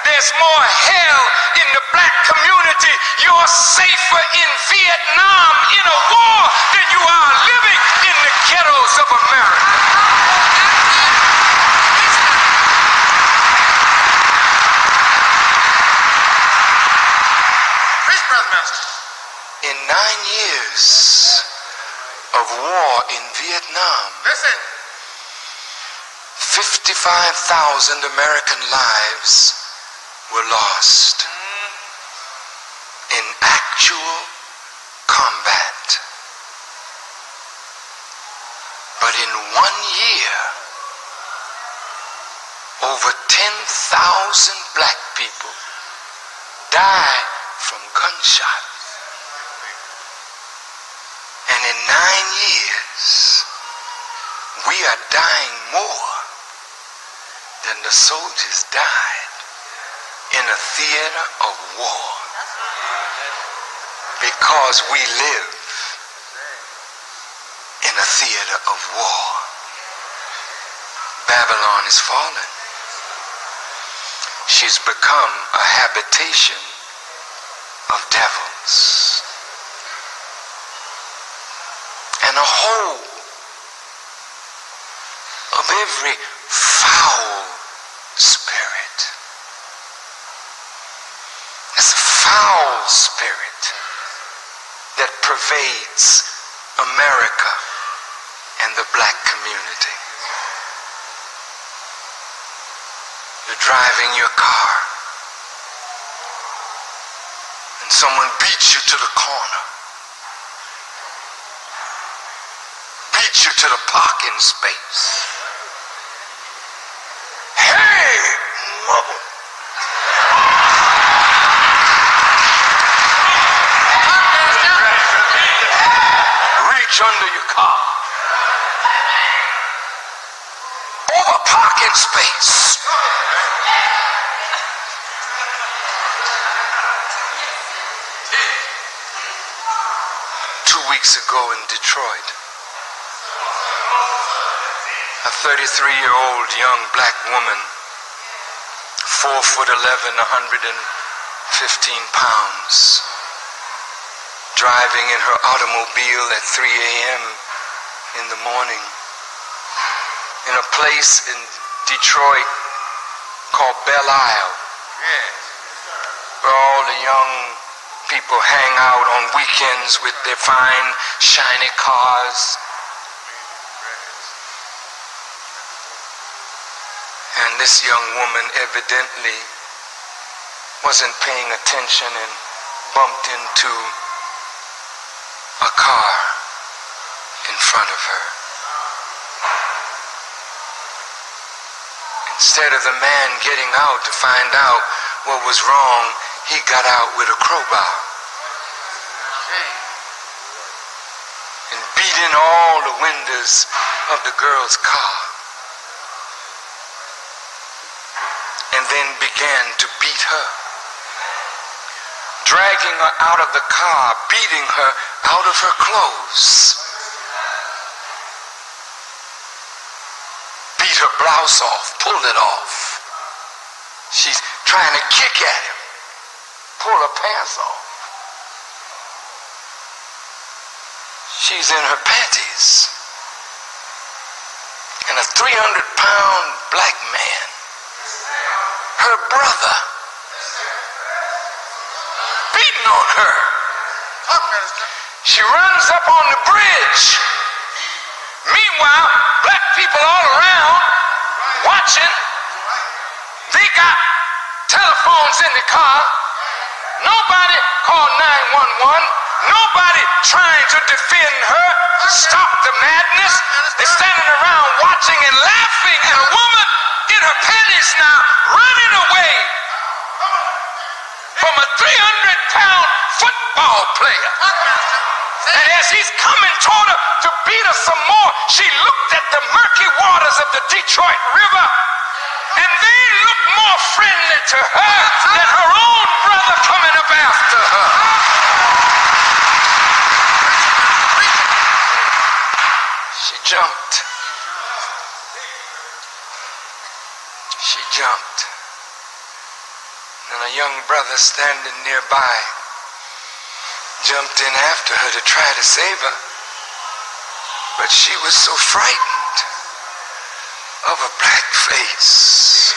There's more hell in the black community. You're safer in Vietnam in a war than you are living in the ghettos of America. In 9 years of war in Vietnam, 55,000 American lives were lost in actual combat. But in 1 year, over 10,000 black people died from gunshots. And in 9 years, we are dying more than the soldiers died in a theater of war, because we live in a theater of war. Babylon is fallen. She's become a habitation of devils. And a whole of every foul spirit. It's a foul spirit that pervades America and the black community. You're driving your car and someone beats you to the corner, beats you to the parking space. Hey, mother. Reach under your car. Over parking space. 2 weeks ago in Detroit, a 33-year-old young black woman, 4'11", 115 pounds, driving in her automobile at 3 a.m. in the morning in a place in Detroit called Belle Isle, where all the young people hang out on weekends with their fine, shiny cars. And this young woman evidently wasn't paying attention and bumped into a car in front of her. Instead of the man getting out to find out what was wrong, he got out with a crowbar and beat in all the windows of the girl's car, and then began to beat her, dragging her out of the car, beating her out of her clothes, beat her blouse off, pulled it off. She's trying to kick at him, pull her pants off. She's in her panties. And a 300-pound black man, her brother, beating on her. She runs up on the bridge. Meanwhile, black people all around watching. They got telephones in the car. Nobody called 911. Nobody trying to defend her, stop the madness. They're standing around watching and laughing at a woman in her panties now running away from a 300-pound football player. And as he's coming toward her to beat her some more, she looked at the murky waters of the Detroit River, and they looked more friendly to her than her own brother coming up after her. She jumped. She jumped. And a young brother standing nearby jumped in after her to try to save her. But she was so frightened of a black face.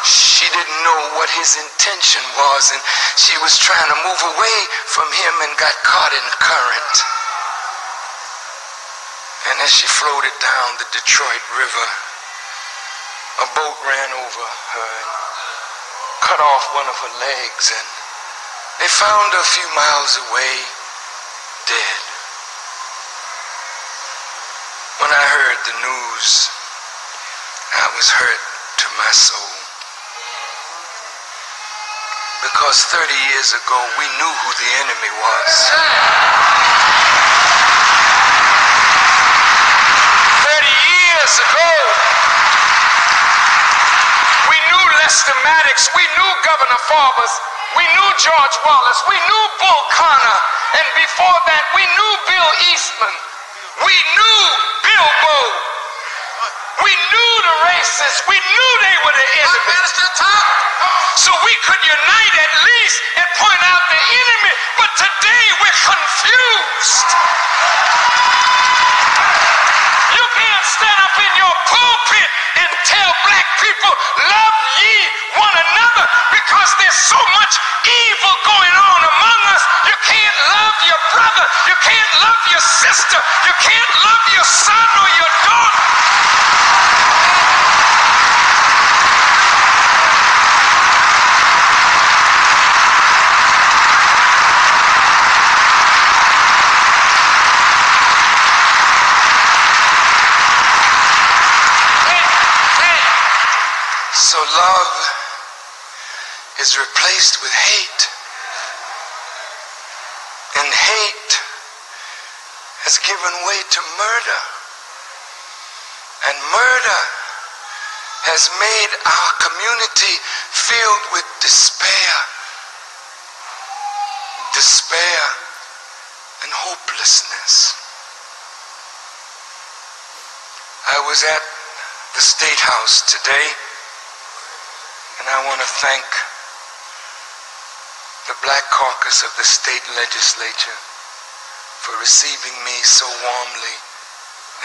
She didn't know what his intention was, and she was trying to move away from him and got caught in the current. And as she floated down the Detroit River, a boat ran over her and cut off one of her legs, and they found her a few miles away, dead. When I heard the news, I was hurt to my soul. Because 30 years ago, we knew who the enemy was. 30 years ago, we knew Lester Maddox, we knew Governor Forbes, we knew George Wallace, we knew Bull Connor, and before that, we knew Bill Eastman, we knew Bilbo, we knew the racists, we knew they were the enemy. So we could unite at least and point out the enemy, but today we're confused. You can't stand up in your pulpit and tell black people, love ye one another, because there's so much evil going on among us. You can't love your brother, you can't love your sister, you can't love your son or your daughter. So love is replaced with hate. And hate has given way to murder. And murder has made our community filled with despair. Despair and hopelessness. was at the State House today, and I want to thank the Black Caucus of the state legislature for receiving me so warmly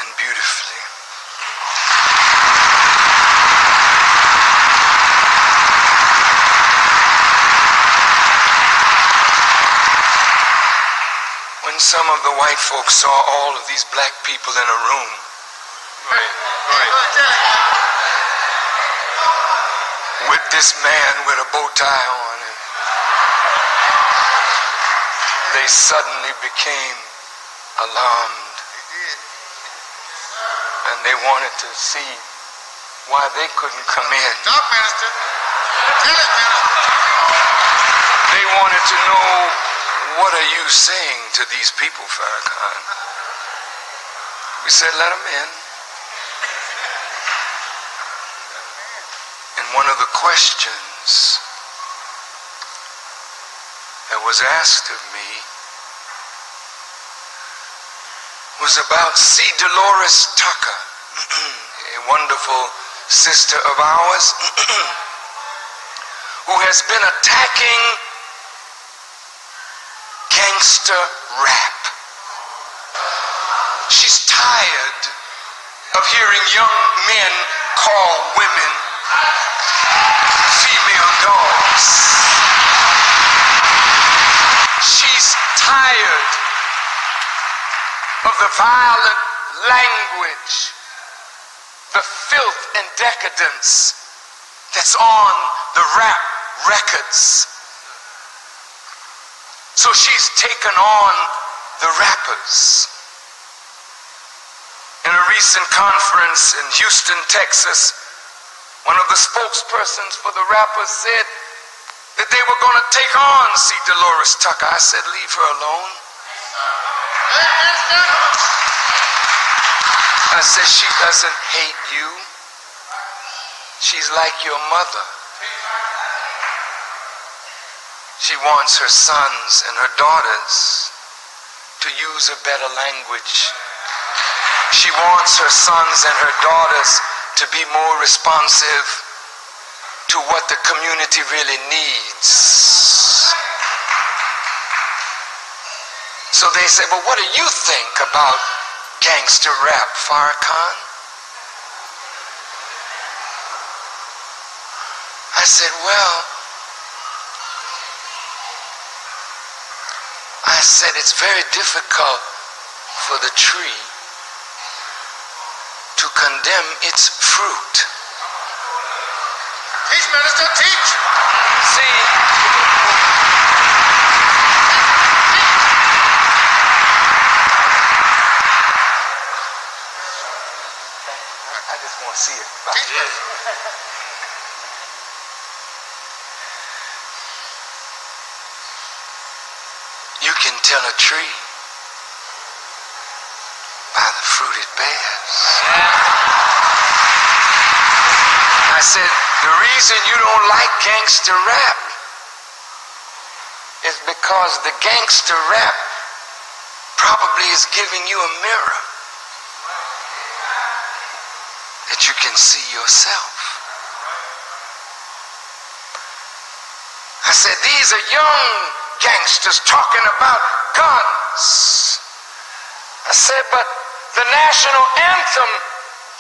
and beautifully. When some of the white folks saw all of these black people in a room, with this man with a bow tie on him, they suddenly became alarmed. And they wanted to see why they couldn't come in. Talk, Minister. Tell it, Minister. They wanted to know, what are you saying to these people, Farrakhan? We said, let them in. And one of the questions that was asked of me was about C. Dolores Tucker, a wonderful sister of ours, who has been attacking gangster rap. She's tired of hearing young men call women female dogs. She's tired of the violent language, the filth and decadence that's on the rap records. So she's taken on the rappers. In a recent conference in Houston, Texas, one of the spokespersons for the rappers said that they were going to take on C. Dolores Tucker. I said, leave her alone. I said, she doesn't hate you. She's like your mother. She wants her sons and her daughters to use a better language. She wants her sons and her daughters to be more responsive to what the community really needs. So they say, well, what do you think about gangster rap, Farrakhan? I said, well, it's very difficult for the tree to condemn its fruit. Teach, Minister, teach. See, I just want to see it. You can tell a tree by the fruit it bears. I said, the reason you don't like gangster rap is because the gangster rap probably is giving you a mirror that you can see yourself. I said, these are young gangsters talking about guns. I said, but the national anthem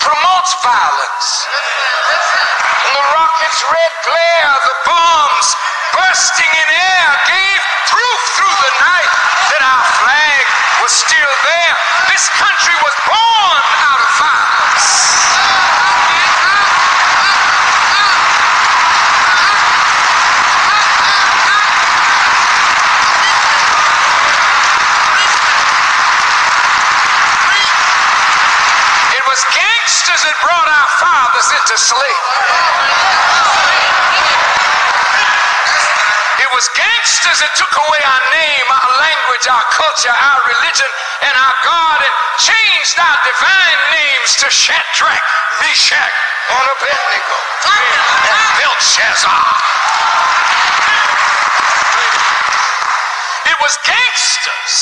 promotes violence. And the rocket's red glare, the bombs bursting in air gave proof through the night that our flag was still there. This country was born out of violence. It was gangsters that brought our fathers into slavery. It was gangsters that took away our name, our language, our culture, our religion, and our God, and changed our divine names to Shadrach, Meshach, and Abednego, and Belshazzar. It was gangsters.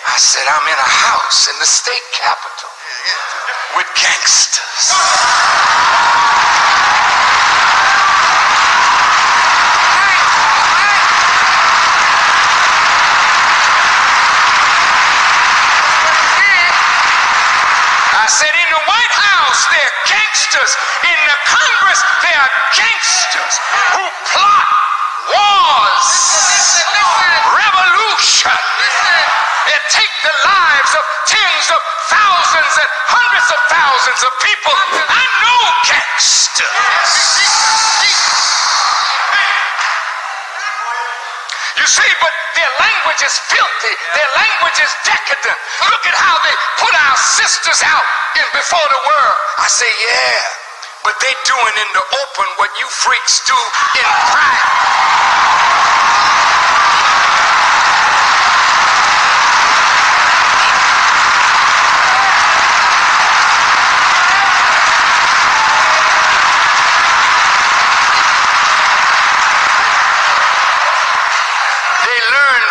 I said, I'm in a house in the state capitol. with gangsters. I said in the White House, they're gangsters. In the Congress, they are gangsters who plot wars, revolution, and take the lives of tens of thousands and hundreds of thousands of people. I know gangsters. You see, but their language is filthy. Their language is decadent. Look at how they put our sisters out before the world. I say, yeah, but they doing in the open what you freaks do in private.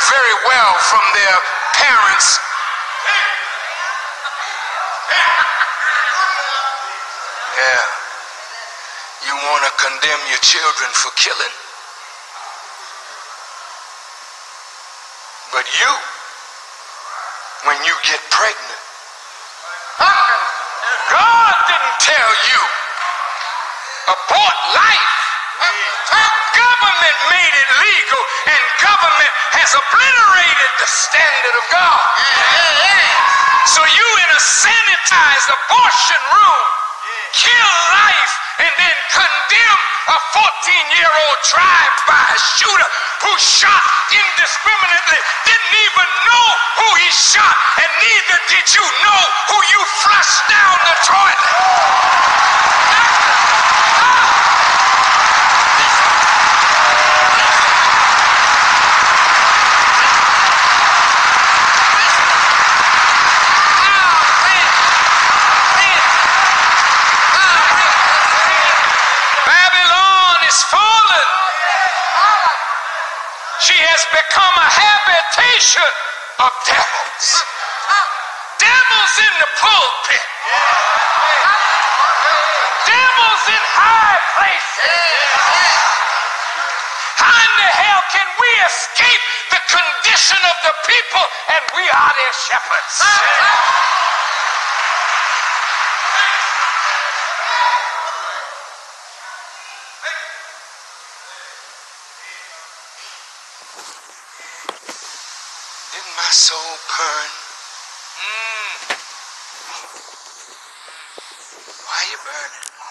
Very well from their parents. Yeah. You want to condemn your children for killing, but you, when you get pregnant, God didn't tell you abort life. Government made it legal, and government has obliterated the standard of God. So you in a sanitized abortion room kill life and then condemn a 14-year-old drive-by shooter who shot indiscriminately, didn't even know who he shot, and neither did you know who you flushed down the toilet. Fallen. She has become a habitation of devils. Devils in the pulpit. Devils in high places. How in the hell can we escape the condition of the people and we are their shepherds? Didn't my soul burn? Why are you burning?